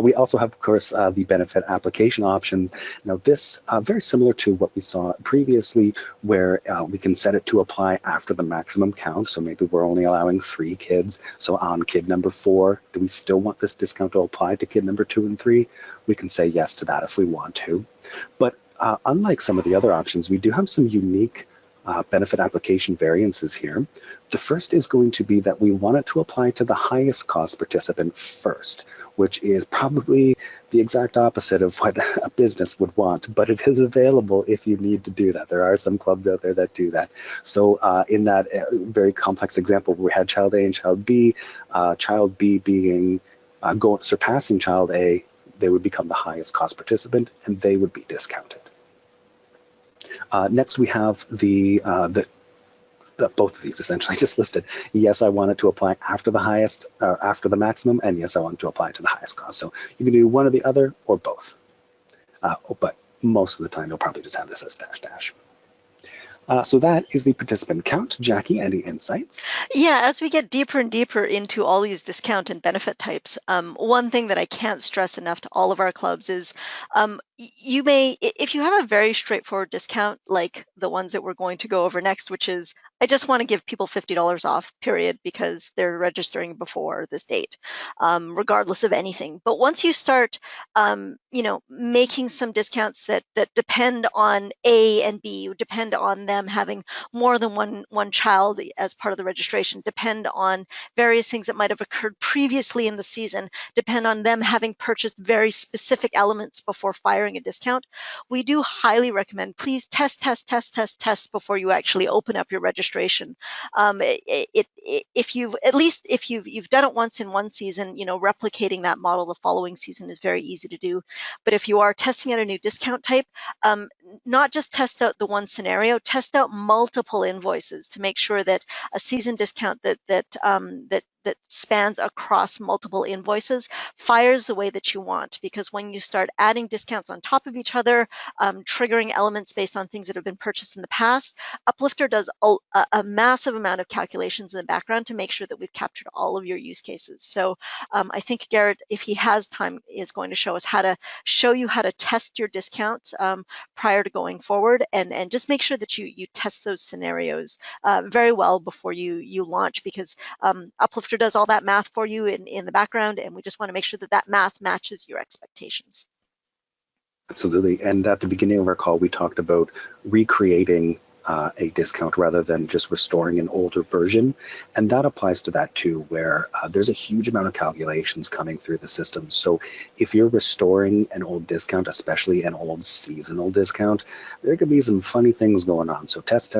We also have, of course, the benefit application option. Now, this very similar to what we saw previously, where we can set it to apply after the maximum count. So maybe we're only allowing 3 kids. So on kid number 4, do we still want this discount to apply to kid number 2 and 3? We can say yes to that if we want to. But unlike some of the other options, we do have some unique benefit application variances here. The first is going to be that we want it to apply to the highest cost participant first, which is probably the exact opposite of what a business would want, but it is available if you need to do that. There are some clubs out there that do that. So in that very complex example where we had child A and child B being surpassing child A, they would become the highest cost participant and they would be discounted. Next, we have both of these essentially just listed. Yes, I want it to apply after the maximum, and yes, I want it to apply to the highest cost. So you can do one or the other or both. But most of the time, you'll probably just have this as dash. So that is the participant count. Jackie, any insights? Yeah, as we get deeper and deeper into all these discount and benefit types, one thing that I can't stress enough to all of our clubs is you may, if you have a very straightforward discount like the ones that we're going to go over next, which is I just want to give people $50 off, period, because they're registering before this date, regardless of anything. But once you start, making some discounts that depend on A and B, depend on them having more than one child as part of the registration, depend on various things that might have occurred previously in the season, depend on them having purchased very specific elements before firing a discount, we do highly recommend, please test before you actually open up your registration registration. If you've done it once in one season, replicating that model the following season is very easy to do. But if you are testing out a new discount type, not just test out the one scenario, test out multiple invoices to make sure that a season discount that spans across multiple invoices fires the way that you want. Because when you start adding discounts on top of each other, triggering elements based on things that have been purchased in the past, Uplifter does a massive amount of calculations in the background to make sure that we've captured all of your use cases. So I think Garrett, if he has time, is going to show you how to test your discounts prior to going forward, and just make sure that you test those scenarios very well before you launch, because Uplifter does all that math for you in the background, and we just want to make sure that math matches your expectations. Absolutely. And at the beginning of our call, we talked about recreating a discount rather than just restoring an older version. And that applies to that too, where there's a huge amount of calculations coming through the system. So if you're restoring an old discount, especially an old seasonal discount, there could be some funny things going on. So test.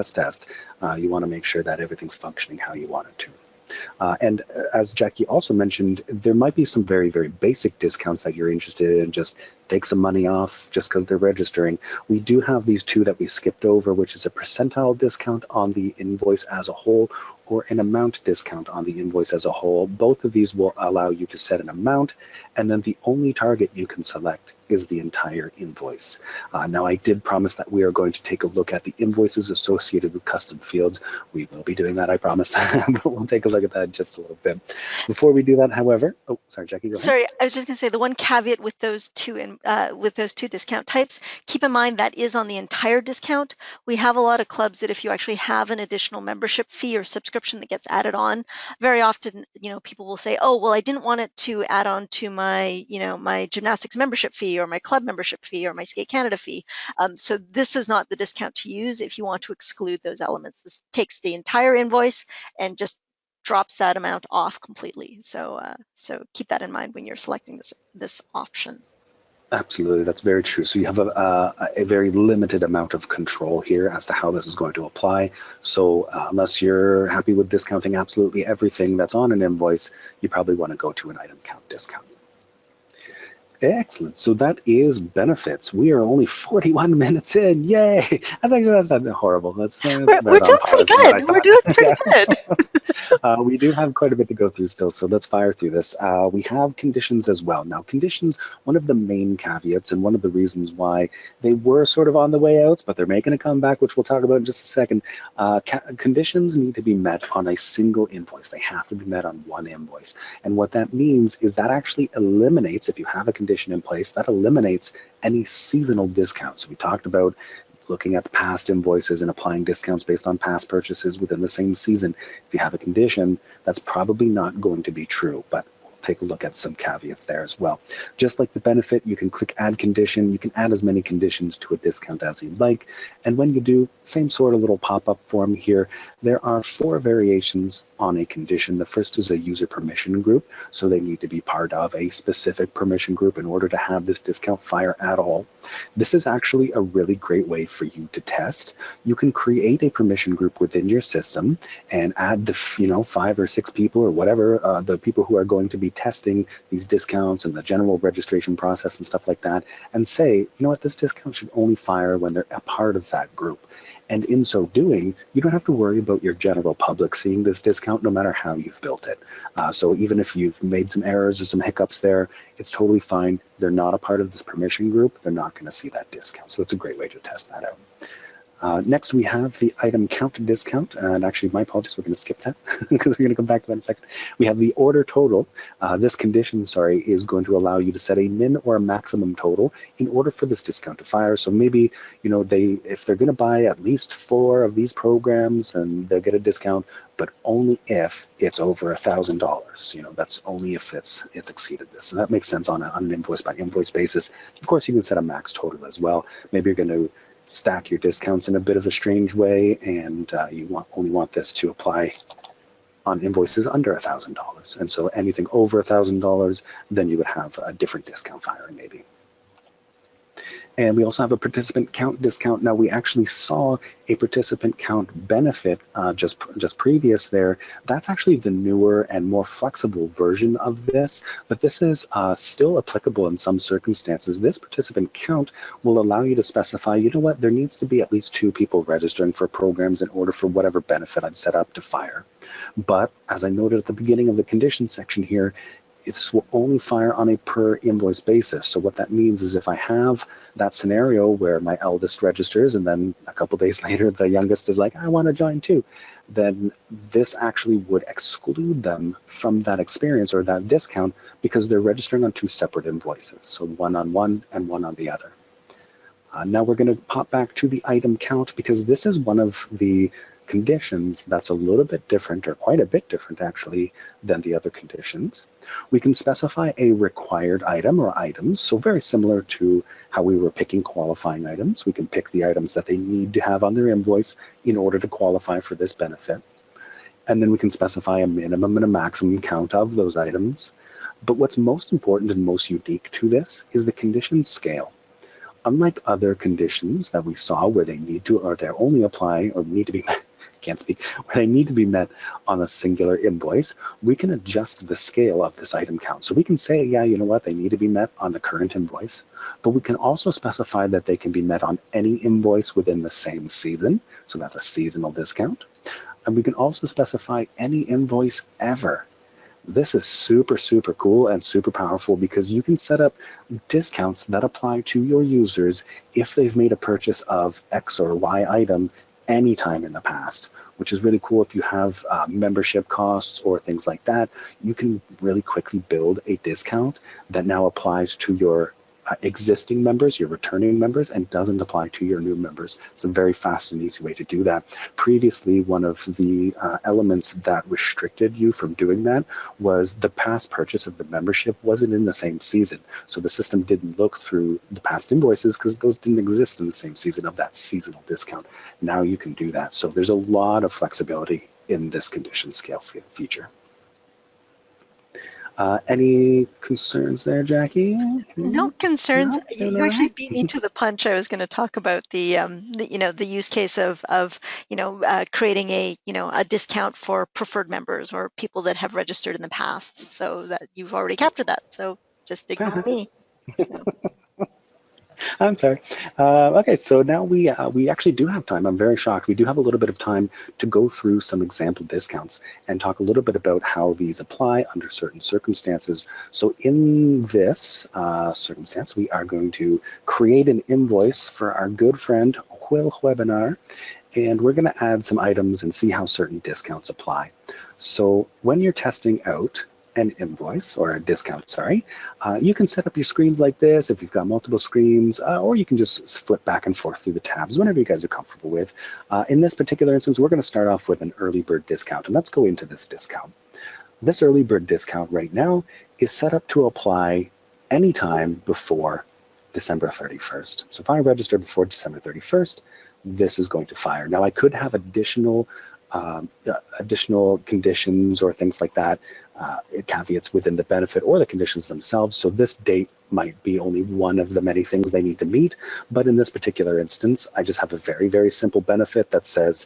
You want to make sure that everything's functioning how you want it to. And as Jackie also mentioned, there might be some very, very basic discounts that you're interested in, just take some money off just because they're registering. We do have these two that we skipped over, which is a percentile discount on the invoice as a whole, or an amount discount on the invoice as a whole. Both of these will allow you to set an amount, and then the only target you can select is the entire invoice. Now, I did promise that we are going to take a look at the invoices associated with custom fields. We will be doing that, I promise, but we'll take a look at that in just a little bit. Before we do that, however, oh, sorry, Jackie, go ahead. Sorry, I was just going to say the one caveat with those two discount types, keep in mind that is on the entire discount. We have a lot of clubs that if you actually have an additional membership fee or subscription that gets added on, very often, people will say, oh, well, I didn't want it to add on to my, my gymnastics membership fee or my club membership fee or my Skate Canada fee. So this is not the discount to use if you want to exclude those elements. This takes the entire invoice and just drops that amount off completely. So keep that in mind when you're selecting this option. Absolutely, that's very true. So you have a very limited amount of control here as to how this is going to apply. So unless you're happy with discounting absolutely everything that's on an invoice, you probably want to go to an item count discount. Excellent. So that is benefits. We are only 41 minutes in. Yay! That's not horrible. We're doing pretty good. We're doing pretty good. We do have quite a bit to go through still, so let's fire through this. We have conditions as well. Now, conditions, one of the main caveats and one of the reasons why they were sort of on the way out, but they're making a comeback, which we'll talk about in just a second. Conditions need to be met on a single invoice. They have to be met on one invoice. And what that means is that actually eliminates, if you have a condition in place, that eliminates any seasonal discounts. We talked about looking at the past invoices and applying discounts based on past purchases within the same season. If you have a condition, that's probably not going to be true, but we'll take a look at some caveats there as well. Just like the benefit, you can click add condition. You can add as many conditions to a discount as you'd like. And when you do, same sort of little pop-up form here. There are 4 variations on a condition. The first is a user permission group. So they need to be part of a specific permission group in order to have this discount fire at all. This is actually a really great way for you to test. You can create a permission group within your system and add the 5 or 6 people or whatever, the people who are going to be testing these discounts and the general registration process and stuff like that, and say, you know what, this discount should only fire when they're a part of that group. And in so doing, you don't have to worry about your general public seeing this discount no matter how you've built it. So even if you've made some errors or some hiccups there, it's totally fine. They're not a part of this permission group. They're not going to see that discount. So it's a great way to test that out. Next, we have the item count discount. And actually, my apologies, we're going to skip that because we're going to come back to that in a second. We have the order total. This condition, is going to allow you to set a min or a maximum total in order for this discount to fire. So maybe, if they're going to buy at least 4 of these programs, and they'll get a discount, but only if it's over $1,000. That's only if it's exceeded this. So that makes sense on an invoice by invoice basis. Of course, you can set a max total as well. Maybe you're going to stack your discounts in a bit of a strange way, and you only want this to apply on invoices under $1,000. And so anything over $1,000, then you would have a different discount firing maybe. And we also have a participant count discount. Now, we actually saw a participant count benefit just previous there. That's actually the newer and more flexible version of this, but this is still applicable in some circumstances. This participant count will allow you to specify, you know what, there needs to be at least 2 people registering for programs in order for whatever benefit I've set up to fire. But as I noted at the beginning of the conditions section here, this will only fire on a per invoice basis. So what that means is if I have that scenario where my eldest registers and then a couple days later the youngest is like, I want to join too, then this actually would exclude them from that experience or that discount because they're registering on 2 separate invoices. So one on one and one on the other. Now we're going to pop back to the item count because this is one of the conditions that's a little bit different, or quite a bit different actually, than the other conditions. We can specify a required item or items, so very similar to how we were picking qualifying items. We can pick the items that they need to have on their invoice in order to qualify for this benefit. And then we can specify a minimum and a maximum count of those items. But what's most important and most unique to this is the condition scale. Unlike other conditions that we saw where they need to, or they only apply or need to be met, can't speak, where they need to be met on a singular invoice, we can adjust the scale of this item count. So we can say, yeah, you know what, they need to be met on the current invoice, but we can also specify that they can be met on any invoice within the same season. So that's a seasonal discount. And we can also specify any invoice ever. This is super, super cool and super powerful because you can set up discounts that apply to your users if they've made a purchase of X or Y item anytime in the past, which is really cool. If you have membership costs or things like that, you can really quickly build a discount that now applies to your existing members, your returning members, and doesn't apply to your new members. It's a very fast and easy way to do that. Previously, one of the elements that restricted you from doing that was the past purchase of the membership wasn't in the same season. So the system didn't look through the past invoices because those didn't exist in the same season of that seasonal discount. Now you can do that. So there's a lot of flexibility in this condition scale feature. Any concerns there, Jackie? No concerns. No? You actually beat me to the punch. I was going to talk about the use case of creating a discount for preferred members or people that have registered in the past. So that you've already captured that. So just ignore me. So. I'm sorry. Okay, so now we actually do have time. I'm very shocked. We do have a little bit of time to go through some example discounts and talk a little bit about how these apply under certain circumstances. So in this circumstance, we are going to create an invoice for our good friend Will Webinar, and we're going to add some items and see how certain discounts apply. So when you're testing out an invoice or a discount, sorry, you can set up your screens like this if you've got multiple screens, or you can just flip back and forth through the tabs, whatever you guys are comfortable with. In this particular instance, we're going to start off with an early bird discount, and let's go into this discount. This early bird discount right now is set up to apply anytime before December 31st. So if I register before December 31st, this is going to fire. Now I could have additional conditions or things like that, caveats within the benefit or the conditions themselves. So this date might be only one of the many things they need to meet. But in this particular instance, I just have a very, very simple benefit that says,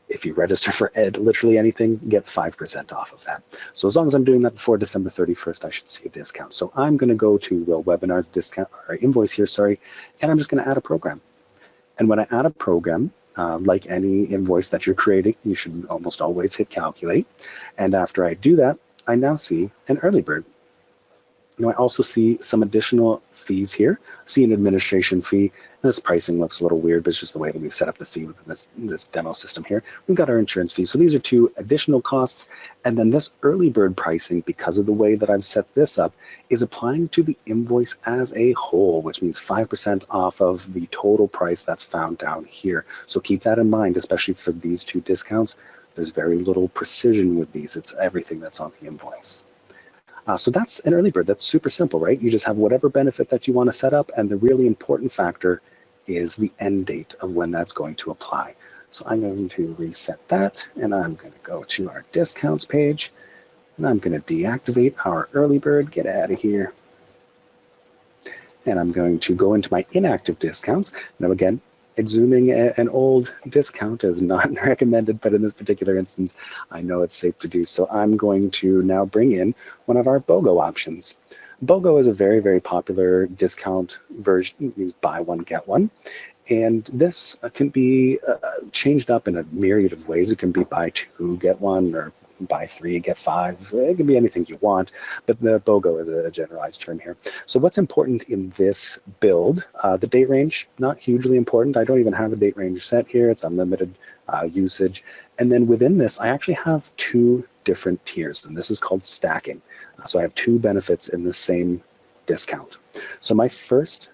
if you register for literally anything, get 5% off of that. So as long as I'm doing that before December 31st, I should see a discount. So I'm going to go to Will Webinar's discount or invoice here, sorry, and I'm just going to add a program. And when I add a program, like any invoice that you're creating, you should almost always hit calculate. And after I do that, I now see an early bird. Now I also see some additional fees here. I see an administration fee. This pricing looks a little weird, but it's just the way that we've set up the fee within this demo system here. We've got our insurance fees. So these are 2 additional costs. And then this early bird pricing, because of the way that I've set this up, is applying to the invoice as a whole, which means 5% off of the total price that's found down here. So keep that in mind, especially for these 2 discounts. There's very little precision with these. It's everything that's on the invoice. So that's an early bird. That's super simple, right? You just have whatever benefit that you want to set up, and the really important factor is the end date of when that's going to apply. So I'm going to reset that, and I'm going to go to our discounts page, and I'm going to deactivate our early bird, get out of here. and I'm going to go into my inactive discounts. Now again, exhuming an old discount is not recommended, but in this particular instance, I know it's safe to do. So I'm going to now bring in one of our BOGO options. BOGO is a very, very popular discount version. It means buy one, get one. And this can be changed up in a myriad of ways. It can be buy two, get one, or buy three, get five. It can be anything you want, but the BOGO is a generalized term here. So what's important in this build, the date range, not hugely important. I don't even have a date range set here. It's unlimited usage. And then within this, I actually have two different tiers, and this is called stacking. So I have two benefits in the same discount. So my first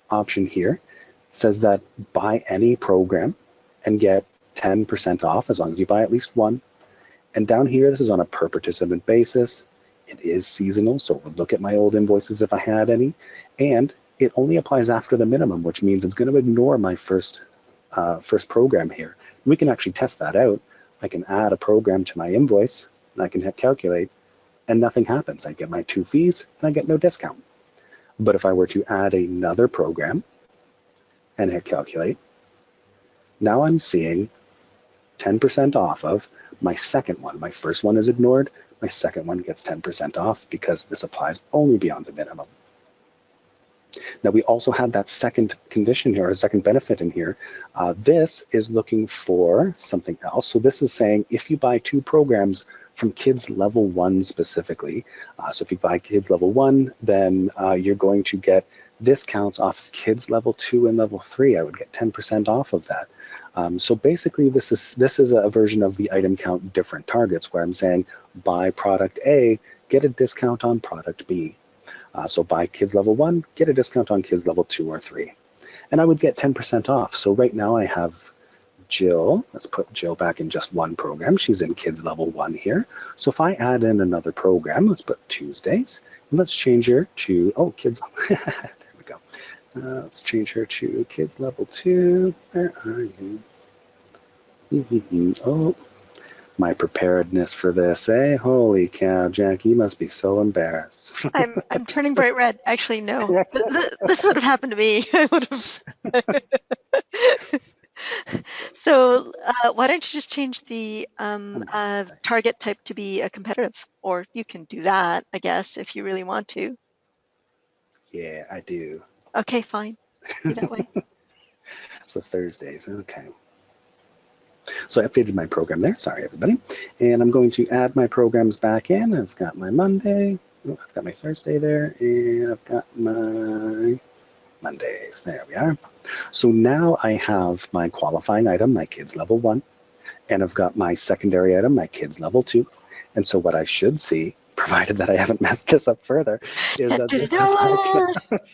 option here says that buy any program and get 10% off as long as you buy at least one. And down here, this is on a per participant basis. It is seasonal, so we'll look at my old invoices if I had any. And it only applies after the minimum, which means it's going to ignore my first program here. We can actually test that out. I can add a program to my invoice, and I can hit calculate, and nothing happens. I get my 2 fees, and I get no discount. But if I were to add another program and hit calculate, now I'm seeing 10% off of my second one. My first one is ignored. My second one gets 10% off because this applies only beyond the minimum. Now we also had that second condition here, or second benefit in here. This is looking for something else. So this is saying if you buy 2 programs from Kids Level 1 specifically, so if you buy Kids Level 1, then you're going to get discounts off of Kids Level 2 and Level 3. I would get 10% off of that. So basically, this is a version of the item count different targets where I'm saying buy product A, get a discount on product B. So buy Kids Level 1, get a discount on Kids Level 2 or 3. And I would get 10% off. So right now I have Jill. Let's put Jill back in just one program. She's in Kids Level 1 here. So if I add in another program, let's put Tuesdays, and let's change her to, oh, Kids, there we go. Let's change her to Kids Level 2. Where are you? Oh, my preparedness for this, eh? Holy cow, Jack, you must be so embarrassed. I'm turning bright red. Actually, no. This would have happened to me. I would have. So why don't you just change the target type to be a competitive? Or you can do that, I guess, if you really want to. Yeah, I do. Okay, fine. Be that way. So Thursdays, okay. So I updated my program there, sorry everybody. And I'm going to add my programs back in. I've got my Monday, I've got my Thursday there, and I've got my Mondays, there we are. So now I have my qualifying item, my Kids Level 1, and I've got my secondary item, my Kids Level 2. And so what I should see, provided that I haven't messed this up further, is that this is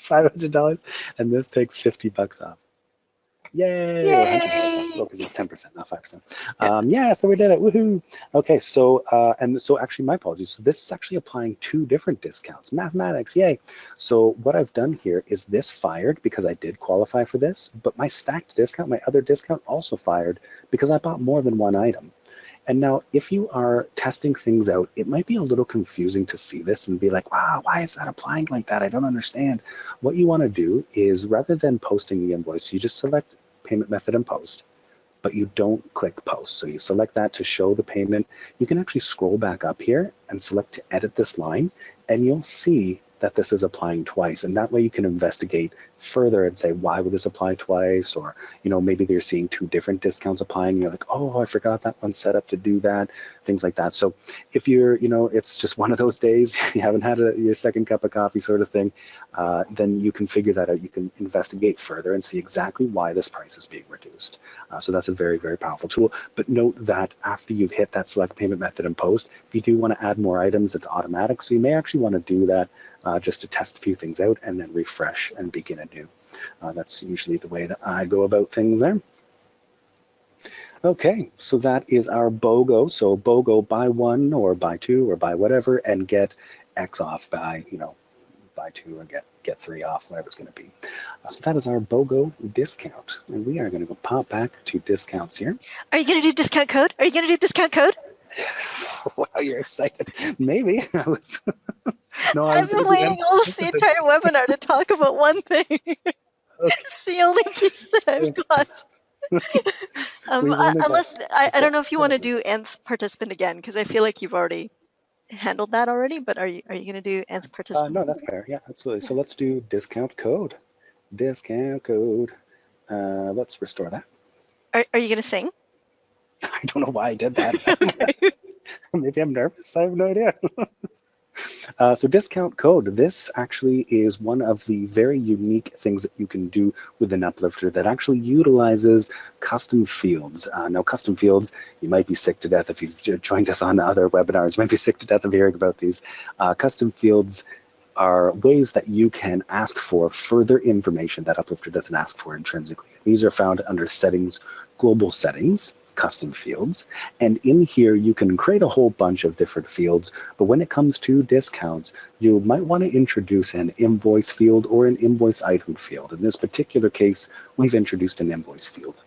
$500, and this takes $50 off. Yay! Yay! Well, because it's 10%, not 5%. Yeah, so we did it. Woohoo! Okay, so actually, my apologies. So this is actually applying 2 different discounts. Mathematics, yay! So what I've done here is this fired because I did qualify for this, but my stacked discount, my other discount, also fired because I bought more than one item. And now, if you are testing things out, it might be a little confusing to see this and be like, wow, why is that applying like that? I don't understand. What you want to do is, rather than posting the invoice, you just select payment method and post, but you don't click post. So you select that to show the payment. You can actually scroll back up here and select to edit this line, and you'll see that this is applying twice. And that way you can investigate further and say, why would this apply twice? Or, maybe they're seeing 2 different discounts applying. And you're like, oh, I forgot that one's set up to do that, things like that. So if you're, it's just one of those days, you haven't had your second cup of coffee sort of thing, then you can figure that out. You can investigate further and see exactly why this price is being reduced. So that's a very, very powerful tool. But note that after you've hit that select payment method and post, if you do want to add more items, it's automatic. So you may actually want to do that just to test a few things out and then refresh and begin anew. That's usually the way that I go about things there. Okay, so that is our BOGO. So BOGO, buy 1 or buy 2 or buy whatever and get X off, buy 2 or get 3 off, whatever it's going to be. So that is our BOGO discount. And we are going to go pop back to discounts here. Are you going to do discount code? Are you going to do discount code? Wow, you're excited. Maybe. No, I was I've been going to do waiting almost the emphasis. entire webinar to talk about one thing. Okay. It's the only piece that I've got. We've only got Unless I don't know if you want to 7 do minutes. nth participant again, because I feel like you've already handled that already. But are you going to do nth participant? No, that's fair. Yeah, absolutely. So let's do discount code. Discount code. Let's restore that. Are you going to sing? I don't know why I did that. Maybe I'm nervous. I have no idea. So discount code, this actually is one of the very unique things that you can do within Uplifter that actually utilizes custom fields. Now, custom fields, you might be sick to death if you've joined us on other webinars, you might be sick to death of hearing about these. Custom fields are ways that you can ask for further information that Uplifter doesn't ask for intrinsically. These are found under settings, global settings, custom fields. And in here, you can create a whole bunch of different fields. But when it comes to discounts, you might want to introduce an invoice field or an invoice item field. In this particular case, we've introduced an invoice field.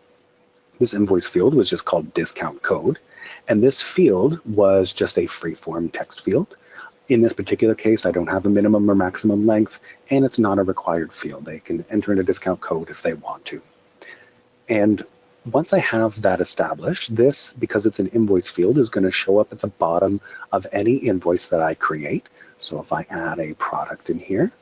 This invoice field was just called discount code. And this field was just a free-form text field. In this particular case, I don't have a minimum or maximum length, and it's not a required field. They can enter in a discount code if they want to. And once I have that established, this, because it's an invoice field, is going to show up at the bottom of any invoice that I create. So if I add a product in here,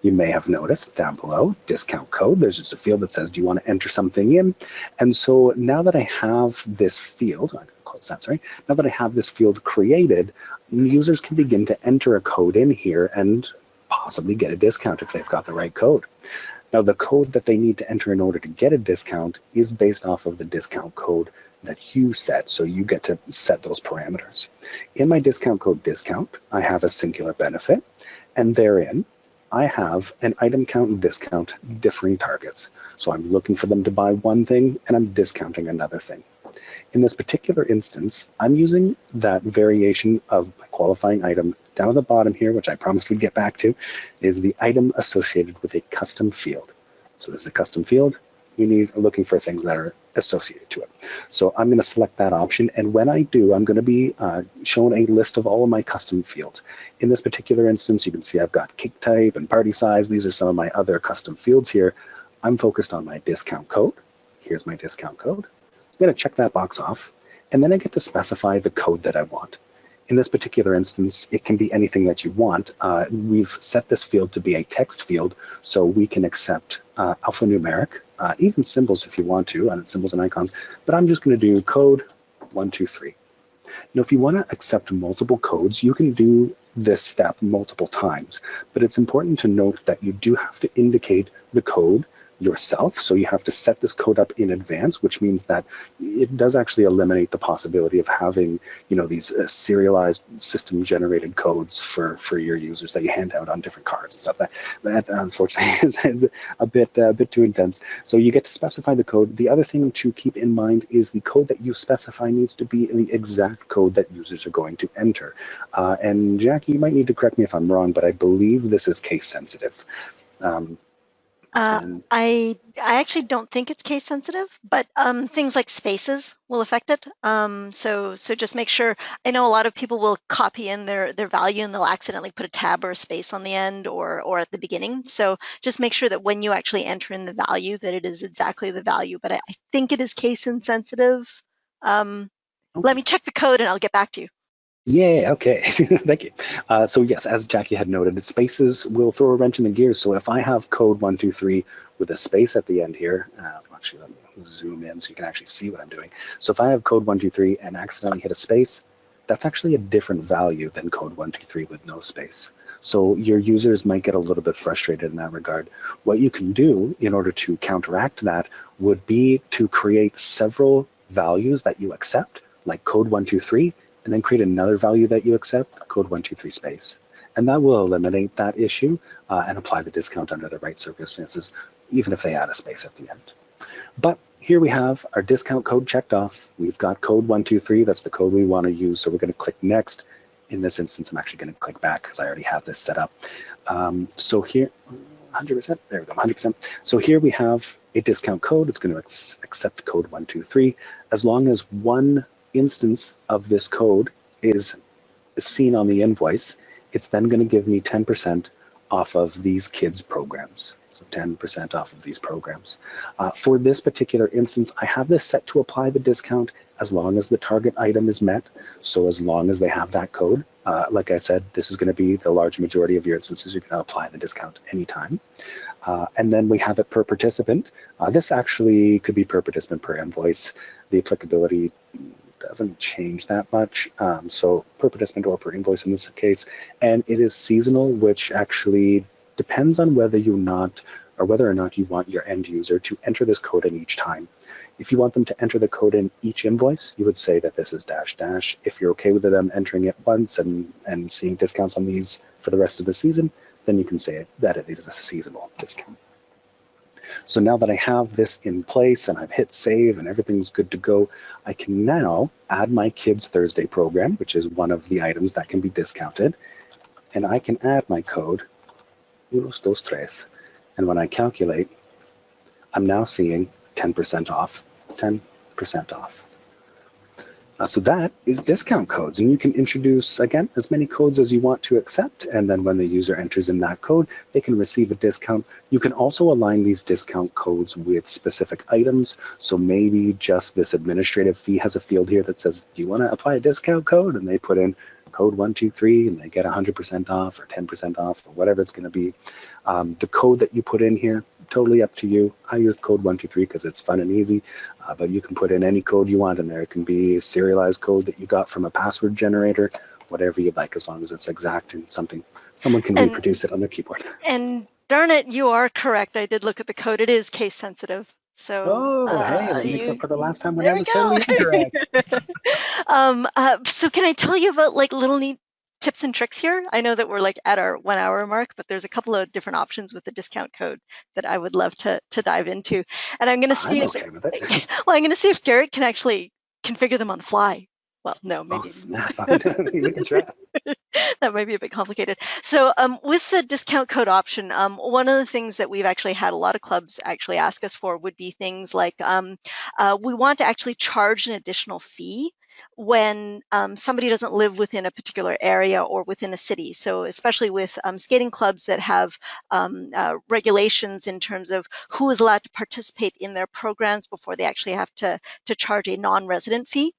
you may have noticed down below, discount code, there's just a field that says, do you want to enter something in? And so now that I have this field, I'm going to close that, sorry. Now that I have this field created, users can begin to enter a code in here and possibly get a discount if they've got the right code. Now, the code that they need to enter in order to get a discount is based off of the discount code that you set, so you get to set those parameters. In my discount code discount, I have a singular benefit, and therein, I have an item count and discount differing targets. So I'm looking for them to buy one thing, and I'm discounting another thing. In this particular instance, I'm using that variation of my qualifying item down at the bottom here, which I promised we'd get back to, is the item associated with a custom field. So there's a custom field. You need looking for things that are associated to it. So I'm going to select that option. And when I do, I'm going to be shown a list of all of my custom fields. In this particular instance, you can see I've got cake type and party size. These are some of my other custom fields here. I'm focused on my discount code. Here's my discount code. I'm going to check that box off, and then I get to specify the code that I want. In this particular instance, it can be anything that you want. We've set this field to be a text field, so we can accept alphanumeric, even symbols if you want to, and symbols and icons, but I'm just going to do code 123. Now, if you want to accept multiple codes, you can do this step multiple times, but it's important to note that you do have to indicate the code yourself. So you have to set this code up in advance, which means that it does actually eliminate the possibility of having, these serialized system generated codes for your users that you hand out on different cards and stuff. That unfortunately is a bit too intense. So you get to specify the code. The other thing to keep in mind is the code that you specify needs to be the exact code that users are going to enter. And Jackie, you might need to correct me if I'm wrong, but I believe this is case sensitive. I actually don't think it's case sensitive, but things like spaces will affect it. So just make sure. I know a lot of people will copy in their value and they'll accidentally put a tab or a space on the end or at the beginning. So just make sure that when you actually enter in the value, that it is exactly the value. But I think it is case insensitive. Let me check the code and I'll get back to you. Yeah, okay. Thank you. So yes, as Jackie had noted, spaces will throw a wrench in the gears. So if I have code 123 with a space at the end here, actually let me zoom in so you can actually see what I'm doing. So if I have code 123 and accidentally hit a space, that's actually a different value than code 123 with no space. So your users might get a little bit frustrated in that regard. What you can do in order to counteract that would be to create several values that you accept, like code 123, and then create another value that you accept, code 123 space. And that will eliminate that issue and apply the discount under the right circumstances, even if they add a space at the end. But here we have our discount code checked off. We've got code 123, that's the code we want to use. So we're going to click next. In this instance, I'm actually going to click back because I already have this set up. So here, 100%, there we go, 100%. So here we have a discount code. It's going to accept code 123. As long as one instance of this code is seen on the invoice, it's then going to give me 10% off of these kids' programs. So 10% off of these programs. For this particular instance, I have this set to apply the discount as long as the target item is met. So as long as they have that code, like I said, this is going to be the large majority of your instances. You're going to apply the discount anytime. And then we have it per participant. This actually could be per participant, per invoice. The applicability doesn't change that much. So per participant or per invoice in this case. And it is seasonal, which actually depends on whether or not you want your end user to enter this code in each time. If you want them to enter the code in each invoice, you would say that this is dash dash. If you're okay with them entering it once and seeing discounts on these for the rest of the season, then you can say that it is a seasonal discount. So now that I have this in place and I've hit save and everything's good to go, I can now add my Kids Thursday program, which is one of the items that can be discounted. And I can add my code, unos, dos, tres. And when I calculate, I'm now seeing 10% off, 10% off. So that is discount codes, and you can introduce, again, as many codes as you want to accept, and then when the user enters in that code, they can receive a discount. You can also align these discount codes with specific items, so maybe just this administrative fee has a field here that says, do you want to apply a discount code? And they put in code 123, and they get 100% off or 10% off or whatever it's going to be. The code that you put in here, totally up to you. I use code 123 because it's fun and easy, but you can put in any code you want in there. It can be serialized code that you got from a password generator, whatever you'd like, as long as it's exact and someone can reproduce it on their keyboard. And darn it, you are correct. I did look at the code. It is case sensitive. So, hey, that makes up for the last time when there I was totally incorrect. So can I tell you about like little neat tips and tricks here? I know that we're like at our 1 hour mark, but there's a couple of different options with the discount code that I would love to dive into. And I'm going to see I'm going to see if Garrett can actually configure them on the fly. Well, no, maybe. Oh, snap. We can try. That might be a bit complicated. So with the discount code option, one of the things that we've actually had a lot of clubs actually ask us for would be things like we want to actually charge an additional fee when somebody doesn't live within a particular area or within a city. So especially with skating clubs that have regulations in terms of who is allowed to participate in their programs before they actually have to charge a non-resident fee.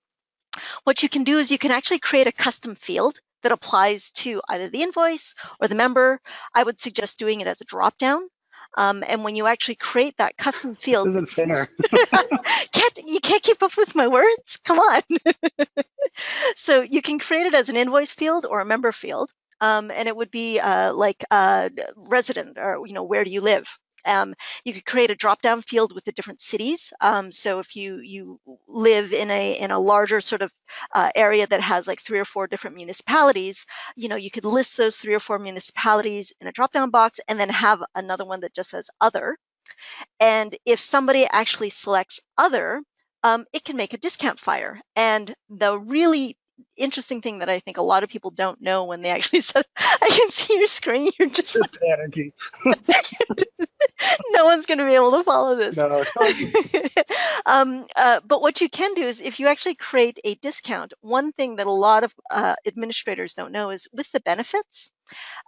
What you can do is you can actually create a custom field that applies to either the invoice or the member. I would suggest doing it as a drop-down. And when you actually create that custom field, this isn't fair. You can't keep up with my words. Come on. So you can create it as an invoice field or a member field, and it would be like resident or where do you live. You could create a drop-down field with the different cities. So if you live in a larger sort of area that has like 3 or 4 different municipalities, you could list those 3 or 4 municipalities in a drop-down box and then have another one that just says other. And if somebody actually selects other, it can make a discount fire. And the really interesting thing that I think a lot of people don't know when they actually said, I can see your screen, you're just anarchy. No one's going to be able to follow this. No. But what you can do is if you actually create a discount, one thing that a lot of administrators don't know is with the benefits,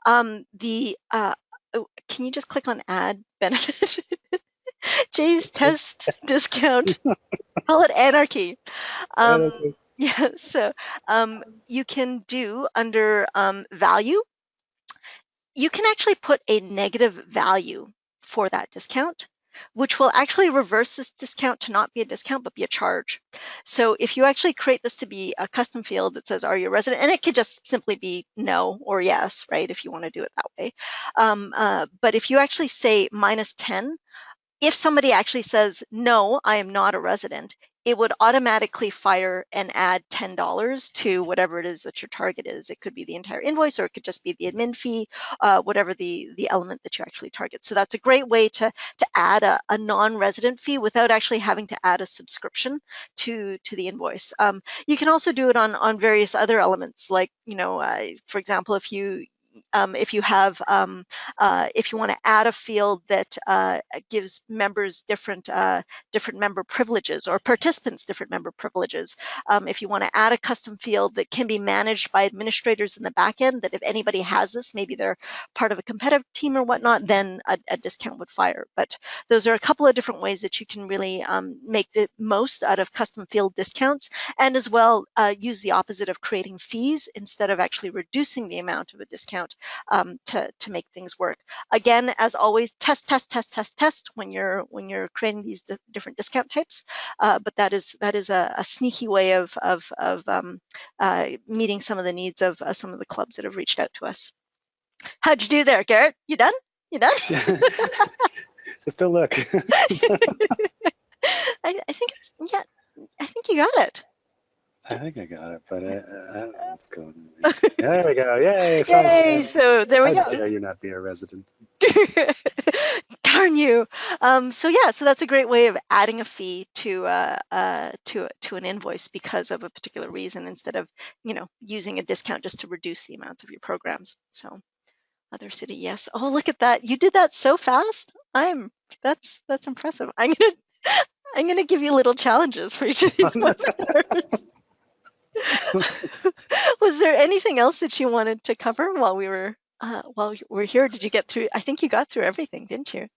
can you just click on add benefit? Jay's test discount, call it anarchy. Yeah, so you can do under value, you can actually put a negative value for that discount, which will actually reverse this discount to not be a discount, but be a charge. So if you actually create this to be a custom field that says, are you a resident? And it could just simply be no or yes, right? If you want to do it that way. But if you actually say -10, if somebody actually says, no, I am not a resident, it would automatically fire and add $10 to whatever it is that your target is. It could be the entire invoice, or it could just be the admin fee, whatever the element that you actually target. So that's a great way to add a non-resident fee without actually having to add a subscription to the invoice. You can also do it on various other elements, like, for example, if you if you have, if you want to add a field that gives members different member privileges, or participants different member privileges. If you want to add a custom field that can be managed by administrators in the back end, that if anybody has this, maybe they're part of a competitive team or whatnot, then a discount would fire. But those are a couple of different ways that you can really make the most out of custom field discounts, and as well use the opposite of creating fees instead of actually reducing the amount of a discount to make things work. Again, as always, test when you're creating these different discount types. But that is a sneaky way of meeting some of the needs of some of the clubs that have reached out to us. How'd you do there, Garrett? You done? You done? Just a look. I think it's, yeah, I think you got it. I think I got it, but I don't know what's going on. There we go. Yay! Yay! So there we go. How dare you not be a resident? Darn you. So yeah, so that's a great way of adding a fee to an invoice because of a particular reason, instead of, you know, using a discount just to reduce the amounts of your programs. So other city, yes. Oh, look at that. You did that so fast. That's impressive. I'm gonna give you little challenges for each of these webinars. Was there anything else that you wanted to cover while we're here? Did you get through? I think you got through everything, didn't you?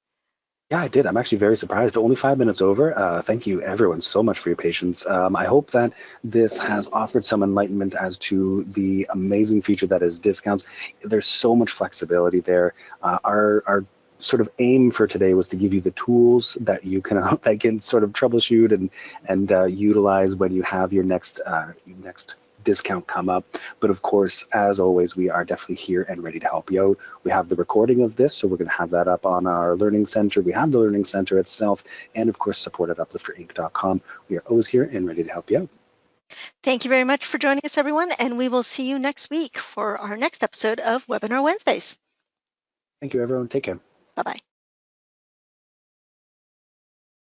Yeah, I did. I'm actually very surprised. Only 5 minutes over. Thank you, everyone, so much for your patience. I hope that this has offered some enlightenment as to the amazing feature that is discounts. There's so much flexibility there. Our sort of aim for today was to give you the tools that you can that can sort of troubleshoot and utilize when you have your next discount come up. But of course, as always, we are definitely here and ready to help you out. We have the recording of this, so we're going to have that up on our Learning Center. We have the Learning Center itself, and of course, support at uplifterinc.com. We are always here and ready to help you out. Thank you very much for joining us, everyone, and we will see you next week for our next episode of Webinar Wednesdays. Thank you, everyone. Take care. Bye-bye.